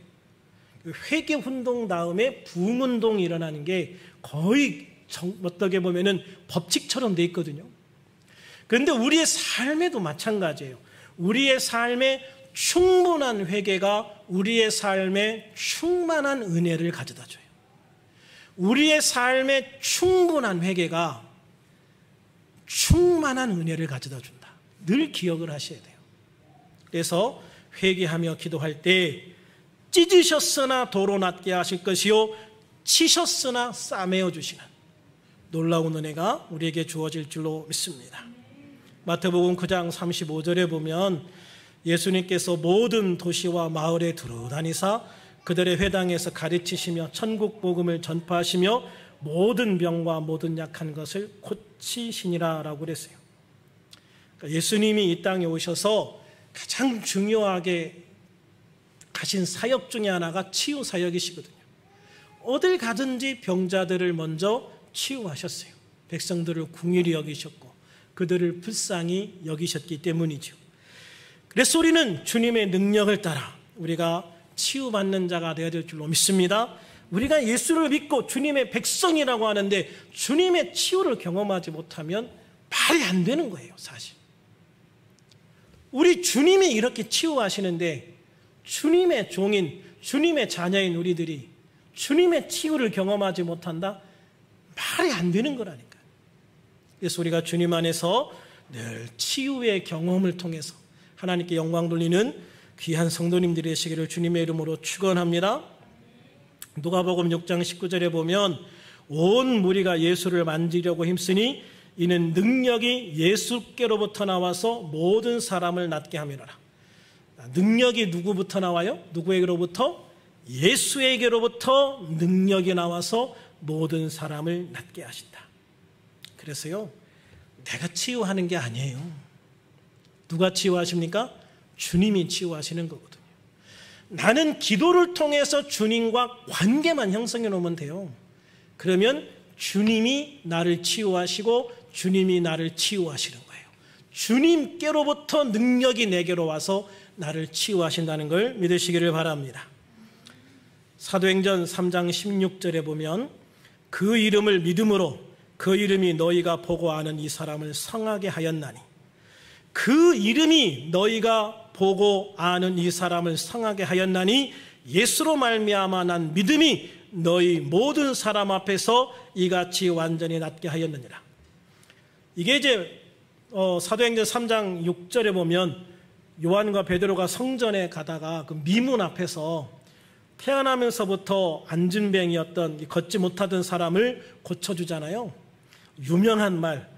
회개운동 다음에 부흥운동이 일어나는 게 거의 어떻게 보면은 법칙처럼 돼 있거든요. 그런데 우리의 삶에도 마찬가지예요. 우리의 삶에 충분한 회개가 우리의 삶에 충만한 은혜를 가져다 줘요. 우리의 삶에 충분한 회개가 충만한 은혜를 가져다 준다. 늘 기억을 하셔야 돼요. 그래서 회개하며 기도할 때 찢으셨으나 도로 낫게 하실 것이요 치셨으나 싸매어 주시는 놀라운 은혜가 우리에게 주어질 줄로 믿습니다. 마태복음 9장 35절에 보면 예수님께서 모든 도시와 마을에 두루다니사 그들의 회당에서 가르치시며 천국 복음을 전파하시며 모든 병과 모든 약한 것을 고치시니라 라고 그랬어요. 그러니까 예수님이 이 땅에 오셔서 가장 중요하게 가신 사역 중에 하나가 치유 사역이시거든요. 어딜 가든지 병자들을 먼저 치유하셨어요. 백성들을 긍휼히 여기셨고 그들을 불쌍히 여기셨기 때문이죠. 그래서 우리는 주님의 능력을 따라 우리가 치유받는 자가 되어야 될 줄로 믿습니다. 우리가 예수를 믿고 주님의 백성이라고 하는데 주님의 치유를 경험하지 못하면 말이 안 되는 거예요, 사실. 우리 주님이 이렇게 치유하시는데 주님의 종인, 주님의 자녀인 우리들이 주님의 치유를 경험하지 못한다? 말이 안 되는 거라니까요. 그래서 우리가 주님 안에서 늘 치유의 경험을 통해서 하나님께 영광 돌리는 귀한 성도님들이 되시기를 주님의 이름으로 축원합니다. 누가복음 6장 19절에 보면 온 무리가 예수를 만지려고 힘쓰니 이는 능력이 예수께로부터 나와서 모든 사람을 낫게 함이로라. 능력이 누구부터 나와요? 누구에게로부터? 예수에게로부터 능력이 나와서 모든 사람을 낫게 하신다. 그래서요, 내가 치유하는 게 아니에요. 누가 치유하십니까? 주님이 치유하시는 거거든요. 나는 기도를 통해서 주님과 관계만 형성해 놓으면 돼요. 그러면 주님이 나를 치유하시고 주님이 나를 치유하시는 거예요. 주님께로부터 능력이 내게로 와서 나를 치유하신다는 걸 믿으시기를 바랍니다. 사도행전 3장 16절에 보면 그 이름을 믿음으로 그 이름이 너희가 보고 아는 이 사람을 성하게 하였나니, 그 이름이 너희가 보고 아는 이 사람을 성하게 하였나니 예수로 말미암아 난 믿음이 너희 모든 사람 앞에서 이같이 완전히 낫게 하였느니라. 이게 이제 사도행전 3장 6절에 보면 요한과 베드로가 성전에 가다가 그 미문 앞에서 태어나면서부터 안진뱅이였던 걷지 못하던 사람을 고쳐주잖아요. 유명한 말,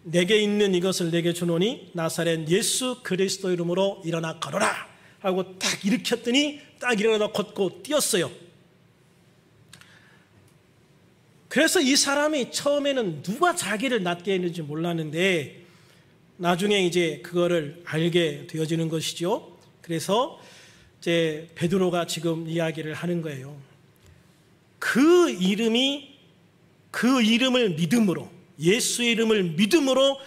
내게 있는 이것을 내게 주노니 나사렛 예수 그리스도 이름으로 일어나 걸어라 하고 딱 일으켰더니 딱 일어나 걷고 뛰었어요. 그래서 이 사람이 처음에는 누가 자기를 낫게 했는지 몰랐는데 나중에 이제 그거를 알게 되어지는 것이죠. 그래서 이제 베드로가 지금 이야기를 하는 거예요. 그 이름을 믿음으로, 예수의 이름을 믿음으로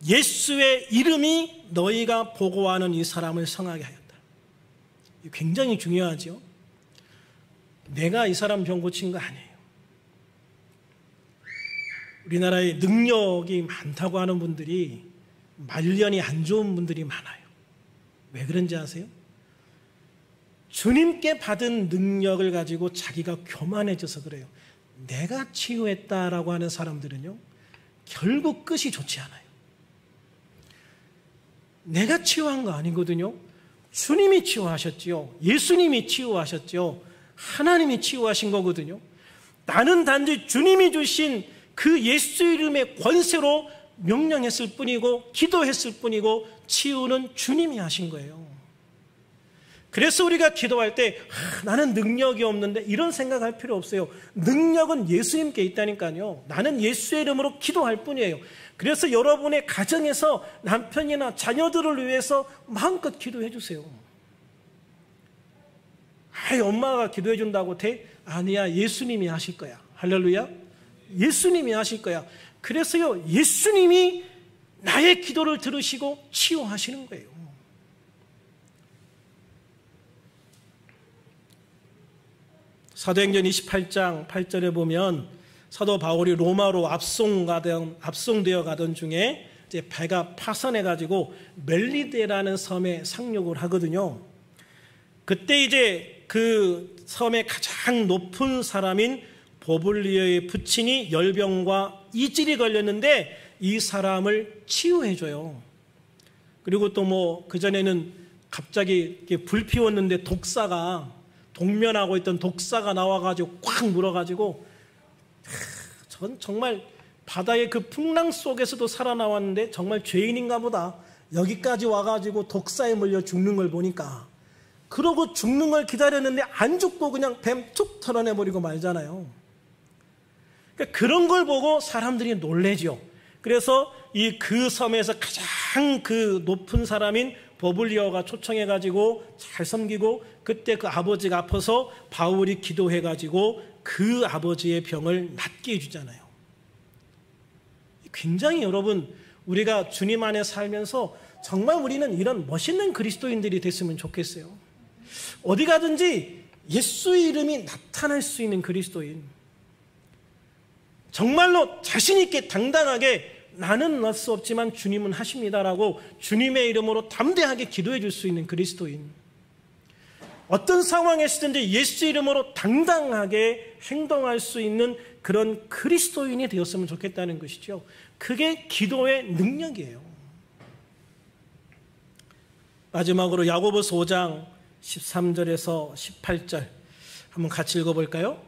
예수의 이름이 너희가 보고 아는 이 사람을 성하게 하였다. 굉장히 중요하죠. 내가 이 사람 병 고친 거 아니에요. 우리나라에 능력이 많다고 하는 분들이 말년이 안 좋은 분들이 많아요. 왜 그런지 아세요? 주님께 받은 능력을 가지고 자기가 교만해져서 그래요. 내가 치유했다라고 하는 사람들은요, 결국 끝이 좋지 않아요. 내가 치유한 거 아니거든요. 주님이 치유하셨지요. 예수님이 치유하셨죠. 하나님이 치유하신 거거든요. 나는 단지 주님이 주신 그 예수 이름의 권세로 명령했을 뿐이고 기도했을 뿐이고 치유는 주님이 하신 거예요. 그래서 우리가 기도할 때 나는 능력이 없는데 이런 생각할 필요 없어요. 능력은 예수님께 있다니까요. 나는 예수의 이름으로 기도할 뿐이에요. 그래서 여러분의 가정에서 남편이나 자녀들을 위해서 마음껏 기도해 주세요. 엄마가 기도해 준다고 돼? 아니야, 예수님이 하실 거야. 할렐루야. 예수님이 하실 거야. 그래서요, 예수님이 나의 기도를 들으시고 치유하시는 거예요. 사도행전 28장 8절에 보면 사도 바울이 로마로 압송되어 가던 중에 이제 배가 파선해가지고 멜리데라는 섬에 상륙을 하거든요. 그때 이제 그 섬의 가장 높은 사람인 보블리오의 부친이 열병과 이질이 걸렸는데 이 사람을 치유해줘요. 그리고 또 그전에는 갑자기 불 피웠는데 동면하고 있던 독사가 나와가지고 꽉 물어가지고 전 정말 바다의 그 풍랑 속에서도 살아나왔는데 정말 죄인인가 보다. 여기까지 와가지고 독사에 물려 죽는 걸 보니까. 그러고 죽는 걸 기다렸는데 안 죽고 그냥 뱀 툭 털어내버리고 말잖아요. 그러니까 그런 걸 보고 사람들이 놀래죠. 그래서 그 섬에서 가장 그 높은 사람인 버블리어가 초청해가지고 잘 섬기고 그때 그 아버지가 아파서 바울이 기도해가지고 그 아버지의 병을 낫게 해주잖아요. 굉장히 여러분, 우리가 주님 안에 살면서 정말 우리는 이런 멋있는 그리스도인들이 됐으면 좋겠어요. 어디 가든지 예수의 이름이 나타날 수 있는 그리스도인, 정말로 자신 있게 당당하게 나는 할 수 없지만 주님은 하십니다라고 주님의 이름으로 담대하게 기도해 줄 수 있는 그리스도인, 어떤 상황에서든지 예수 이름으로 당당하게 행동할 수 있는 그런 그리스도인이 되었으면 좋겠다는 것이죠. 그게 기도의 능력이에요. 마지막으로 야고보서 5장 13절에서 18절 한번 같이 읽어볼까요?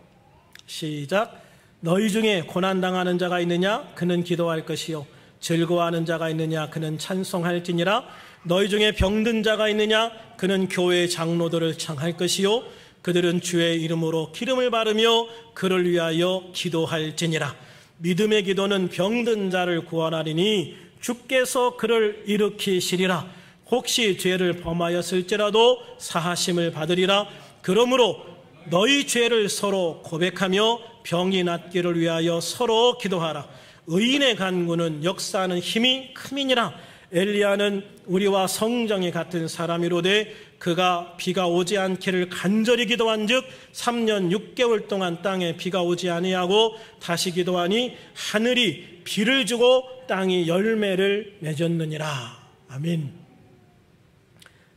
시작. 너희 중에 고난당하는 자가 있느냐? 그는 기도할 것이요. 즐거워하는 자가 있느냐? 그는 찬송할지니라. 너희 중에 병든 자가 있느냐? 그는 교회 장로들을 청할 것이요. 그들은 주의 이름으로 기름을 바르며 그를 위하여 기도할지니라. 믿음의 기도는 병든 자를 구원하리니 주께서 그를 일으키시리라. 혹시 죄를 범하였을지라도 사하심을 받으리라. 그러므로 너희 죄를 서로 고백하며 병이 낫기를 위하여 서로 기도하라. 의인의 간구는 역사하는 힘이 큼이니라. 엘리야는 우리와 성정이 같은 사람이로되 그가 비가 오지 않기를 간절히 기도한즉 3년 6개월 동안 땅에 비가 오지 아니하고 다시 기도하니 하늘이 비를 주고 땅이 열매를 맺었느니라. 아멘.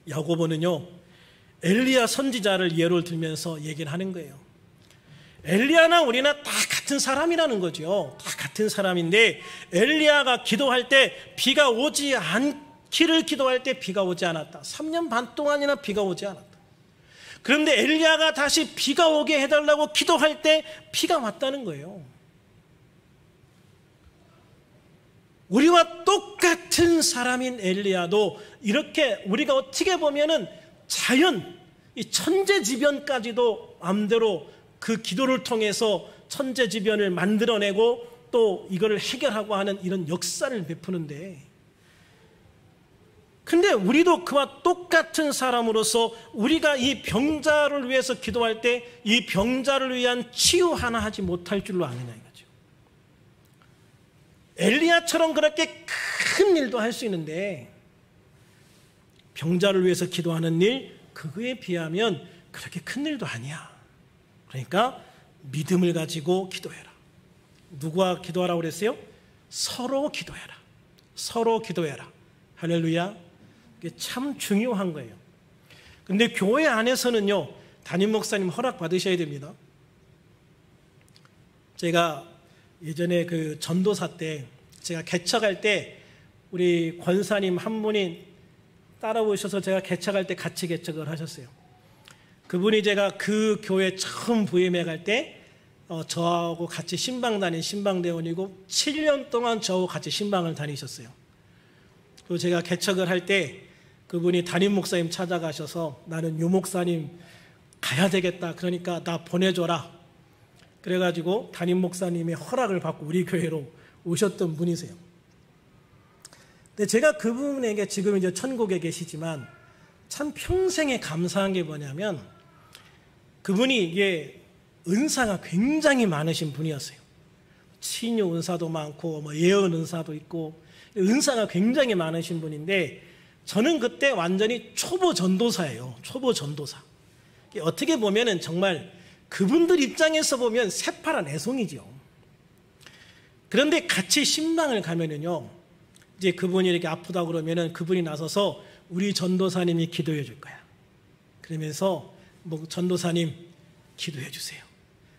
야고보는요, 엘리야 선지자를 예로 들면서 얘기를 하는 거예요. 엘리야나 우리나 다 같은 사람이라는 거죠. 다 같은 사람인데 엘리야가 기도할 때 비가 오지 않기를 기도할 때 비가 오지 않았다. 3년 반 동안이나 비가 오지 않았다. 그런데 엘리야가 다시 비가 오게 해달라고 기도할 때 비가 왔다는 거예요. 우리와 똑같은 사람인 엘리야도 이렇게 우리가 어떻게 보면은 자연, 이 천재지변까지도 마음대로 그 기도를 통해서 천재지변을 만들어내고 또 이거를 해결하고 하는 이런 역사를 베푸는데, 근데 우리도 그와 똑같은 사람으로서 우리가 이 병자를 위해서 기도할 때 이 병자를 위한 치유 하나 하지 못할 줄로 아느냐 이거죠. 엘리야처럼 그렇게 큰 일도 할 수 있는데 병자를 위해서 기도하는 일, 그거에 비하면 그렇게 큰 일도 아니야. 그러니까 믿음을 가지고 기도해라. 누구와 기도하라고 그랬어요? 서로 기도해라. 서로 기도해라. 할렐루야. 이게 참 중요한 거예요. 근데 교회 안에서는요, 담임 목사님 허락 받으셔야 됩니다. 제가 예전에 그 전도사 때 제가 개척할 때 우리 권사님 한 분이 따라오셔서 제가 개척할 때 같이 개척을 하셨어요. 그분이 제가 그 교회 처음 부임해 갈 때 저하고 같이 신방 다닌 신방대원이고 7년 동안 저하고 같이 신방을 다니셨어요. 그리고 제가 개척을 할 때 그분이 담임 목사님 찾아가셔서 나는 유 목사님 가야 되겠다. 그러니까 나 보내줘라. 그래가지고 담임 목사님의 허락을 받고 우리 교회로 오셨던 분이세요. 근데 제가 그분에게 지금 이제 천국에 계시지만 참 평생에 감사한 게 뭐냐면 그분이 이게 은사가 굉장히 많으신 분이었어요. 치유 은사도 많고 뭐 예언 은사도 있고 은사가 굉장히 많으신 분인데 저는 그때 완전히 초보 전도사예요. 초보 전도사. 어떻게 보면은 정말 그분들 입장에서 보면 새파란 애송이죠. 그런데 같이 신방을 가면은요, 이제 그분이 이렇게 아프다 그러면은 그분이 나서서 우리 전도사님이 기도해 줄 거야. 그러면서 뭐 전도사님 기도해 주세요.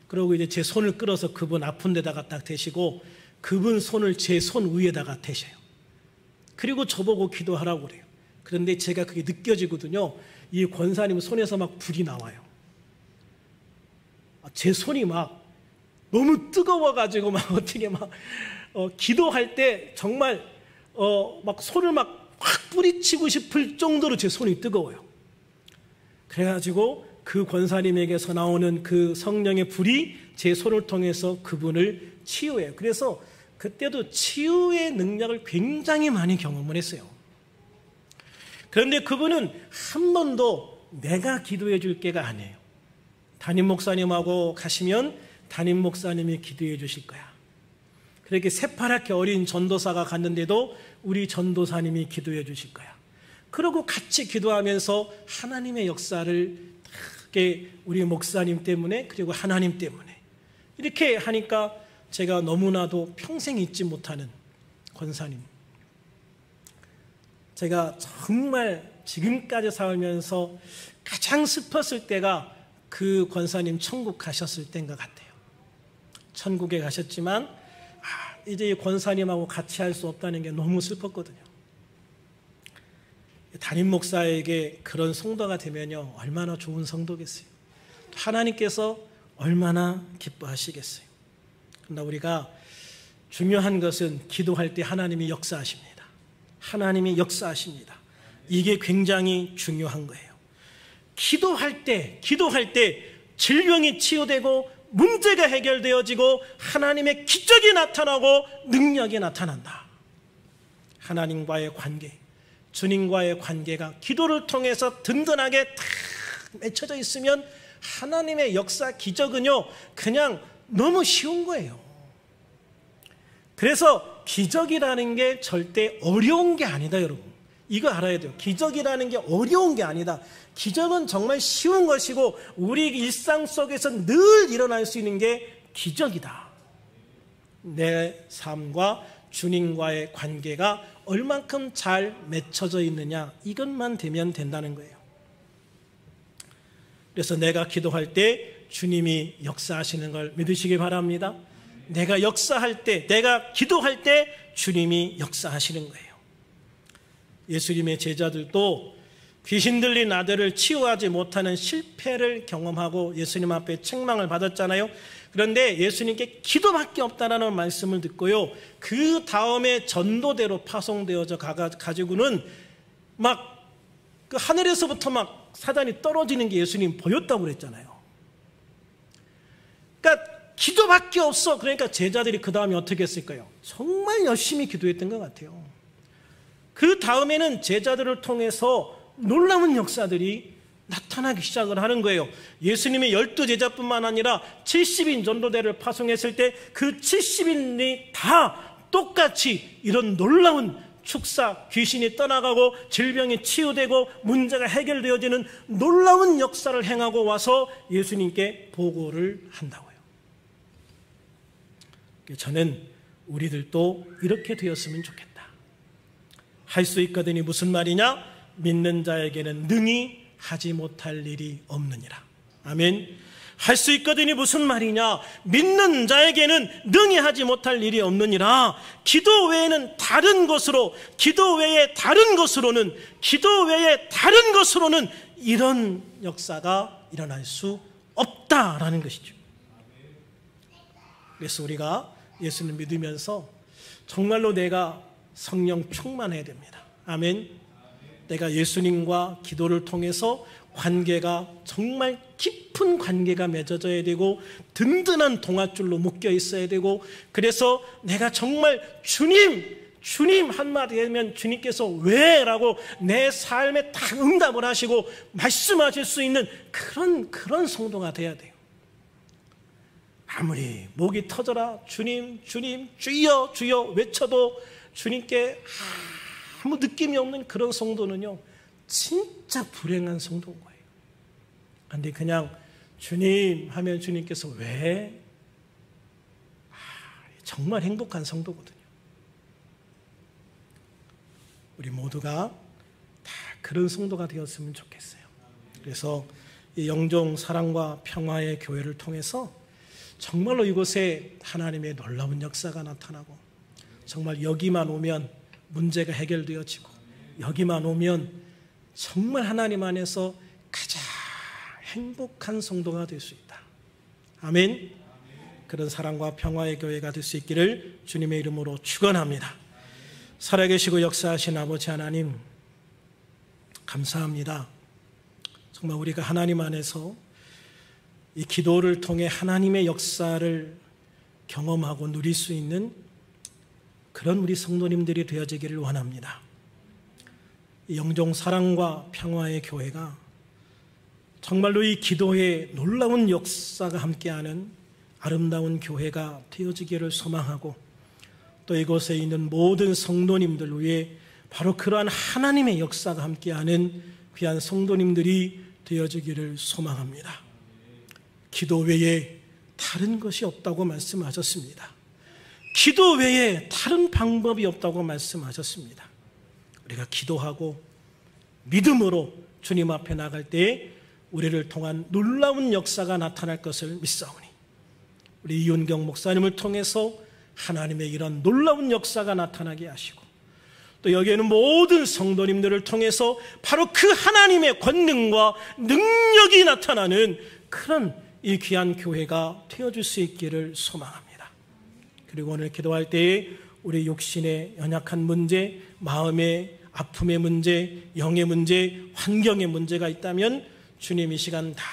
그리고 이제 제 손을 끌어서 그분 아픈 데다가 딱 대시고 그분 손을 제 손 위에다가 대셔요. 그리고 저보고 기도하라고 그래요. 그런데 제가 그게 느껴지거든요. 이 권사님 손에서 막 불이 나와요. 제 손이 막 너무 뜨거워가지고 막 어떻게 막 기도할 때 정말 막 손을 막 확 뿌리치고 싶을 정도로 제 손이 뜨거워요. 그래가지고 그 권사님에게서 나오는 그 성령의 불이 제 손을 통해서 그분을 치유해요. 그래서 그때도 치유의 능력을 굉장히 많이 경험을 했어요. 그런데 그분은 한 번도 내가 기도해 줄 게가 아니에요. 담임 목사님하고 가시면 담임 목사님이 기도해 주실 거야. 그렇게 새파랗게 어린 전도사가 갔는데도 우리 전도사님이 기도해 주실 거야. 그러고 같이 기도하면서 하나님의 역사를 그게 우리 목사님 때문에 그리고 하나님 때문에 이렇게 하니까 제가 너무나도 평생 잊지 못하는 권사님. 제가 정말 지금까지 살면서 가장 슬펐을 때가 그 권사님 천국 가셨을 때인 것 같아요. 천국에 가셨지만 이제 이 권사님하고 같이 할 수 없다는 게 너무 슬펐거든요. 담임 목사에게 그런 성도가 되면요 얼마나 좋은 성도겠어요. 하나님께서 얼마나 기뻐하시겠어요. 그러나 우리가 중요한 것은 기도할 때 하나님이 역사하십니다. 하나님이 역사하십니다. 이게 굉장히 중요한 거예요. 기도할 때 질병이 치유되고 문제가 해결되어지고 하나님의 기적이 나타나고 능력이 나타난다. 하나님과의 관계, 주님과의 관계가 기도를 통해서 든든하게 다 맺혀져 있으면 하나님의 역사 기적은요 그냥 너무 쉬운 거예요. 그래서 기적이라는 게 절대 어려운 게 아니다, 여러분. 이거 알아야 돼요. 기적이라는 게 어려운 게 아니다. 기적은 정말 쉬운 것이고 우리 일상 속에서 늘 일어날 수 있는 게 기적이다. 내 삶과 주님과의 관계가 얼만큼 잘 맺혀져 있느냐, 이것만 되면 된다는 거예요. 그래서 내가 기도할 때 주님이 역사하시는 걸 믿으시기 바랍니다. 내가 역사할 때, 내가 기도할 때 주님이 역사하시는 거예요. 예수님의 제자들도 귀신 들린 아들을 치유하지 못하는 실패를 경험하고 예수님 앞에 책망을 받았잖아요. 그런데 예수님께 기도밖에 없다라는 말씀을 듣고요, 그 다음에 전도대로 파송되어져 가지고는 막 그 하늘에서부터 막 사단이 떨어지는 게 예수님 보였다고 그랬잖아요. 그러니까 기도밖에 없어. 그러니까 제자들이 그 다음에 어떻게 했을까요? 정말 열심히 기도했던 것 같아요. 그 다음에는 제자들을 통해서 놀라운 역사들이 나타나기 시작을 하는 거예요. 예수님의 12제자뿐만 아니라 70인 전도대를 파송했을 때 그 70인이 다 똑같이 이런 놀라운 축사, 귀신이 떠나가고 질병이 치유되고 문제가 해결되어지는 놀라운 역사를 행하고 와서 예수님께 보고를 한다고요. 저는 우리들도 이렇게 되었으면 좋겠다. 할 수 있거든이 무슨 말이냐? 믿는 자에게는 능히 하지 못할 일이 없느니라. 아멘. 할 수 있거든이 무슨 말이냐? 믿는 자에게는 능히 하지 못할 일이 없느니라. 기도 외에는 다른 것으로, 기도 외에 다른 것으로는 이런 역사가 일어날 수 없다라는 것이죠. 그래서 우리가 예수님 믿으면서 정말로 내가 성령 충만해야 됩니다. 아멘. 내가 예수님과 기도를 통해서 관계가 정말 깊은 관계가 맺어져야 되고 든든한 동아줄로 묶여 있어야 되고, 그래서 내가 정말 주님 한마디 하면 주님께서 왜? 라고 내 삶에 딱 응답을 하시고 말씀하실 수 있는 그런 성도가 돼야 돼요. 아무리 목이 터져라 주님 주여 주여 외쳐도 주님께 아무 느낌이 없는 그런 성도는요 진짜 불행한 성도인 거예요. 그런데 그냥 주님 하면 주님께서 왜? 정말 행복한 성도거든요. 우리 모두가 다 그런 성도가 되었으면 좋겠어요. 그래서 이 영종 사랑과 평화의 교회를 통해서 정말로 이곳에 하나님의 놀라운 역사가 나타나고, 정말 여기만 오면 문제가 해결되어지고, 여기만 오면 정말 하나님 안에서 가장 행복한 성도가 될 수 있다. 아멘. 그런 사랑과 평화의 교회가 될 수 있기를 주님의 이름으로 축원합니다. 살아계시고 역사하신 아버지 하나님, 감사합니다. 정말 우리가 하나님 안에서 이 기도를 통해 하나님의 역사를 경험하고 누릴 수 있는 그런 우리 성도님들이 되어지기를 원합니다. 영종 사랑과 평화의 교회가 정말로 이 기도의 놀라운 역사가 함께하는 아름다운 교회가 되어지기를 소망하고, 또 이곳에 있는 모든 성도님들 위해 바로 그러한 하나님의 역사가 함께하는 귀한 성도님들이 되어지기를 소망합니다. 기도 외에 다른 것이 없다고 말씀하셨습니다. 기도 외에 다른 방법이 없다고 말씀하셨습니다. 우리가 기도하고 믿음으로 주님 앞에 나갈 때에 우리를 통한 놀라운 역사가 나타날 것을 믿사오니 우리 이윤경 목사님을 통해서 하나님의 이런 놀라운 역사가 나타나게 하시고 또 여기에는 모든 성도님들을 통해서 바로 그 하나님의 권능과 능력이 나타나는 그런 이 귀한 교회가 되어줄 수 있기를 소망합니다. 그리고 오늘 기도할 때에 우리 육신의 연약한 문제, 마음의 아픔의 문제, 영의 문제, 환경의 문제가 있다면 주님 이 시간 다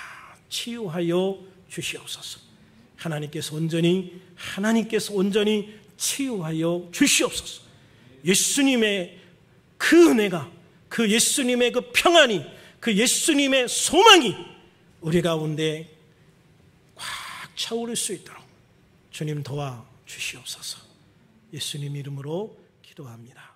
치유하여 주시옵소서. 하나님께서 온전히 치유하여 주시옵소서. 예수님의 그 은혜가, 그 예수님의 그 평안이, 그 예수님의 소망이 우리 가운데 꽉 차오를 수 있도록 주님 도와 주시옵소서. 예수님 이름으로 기도합니다.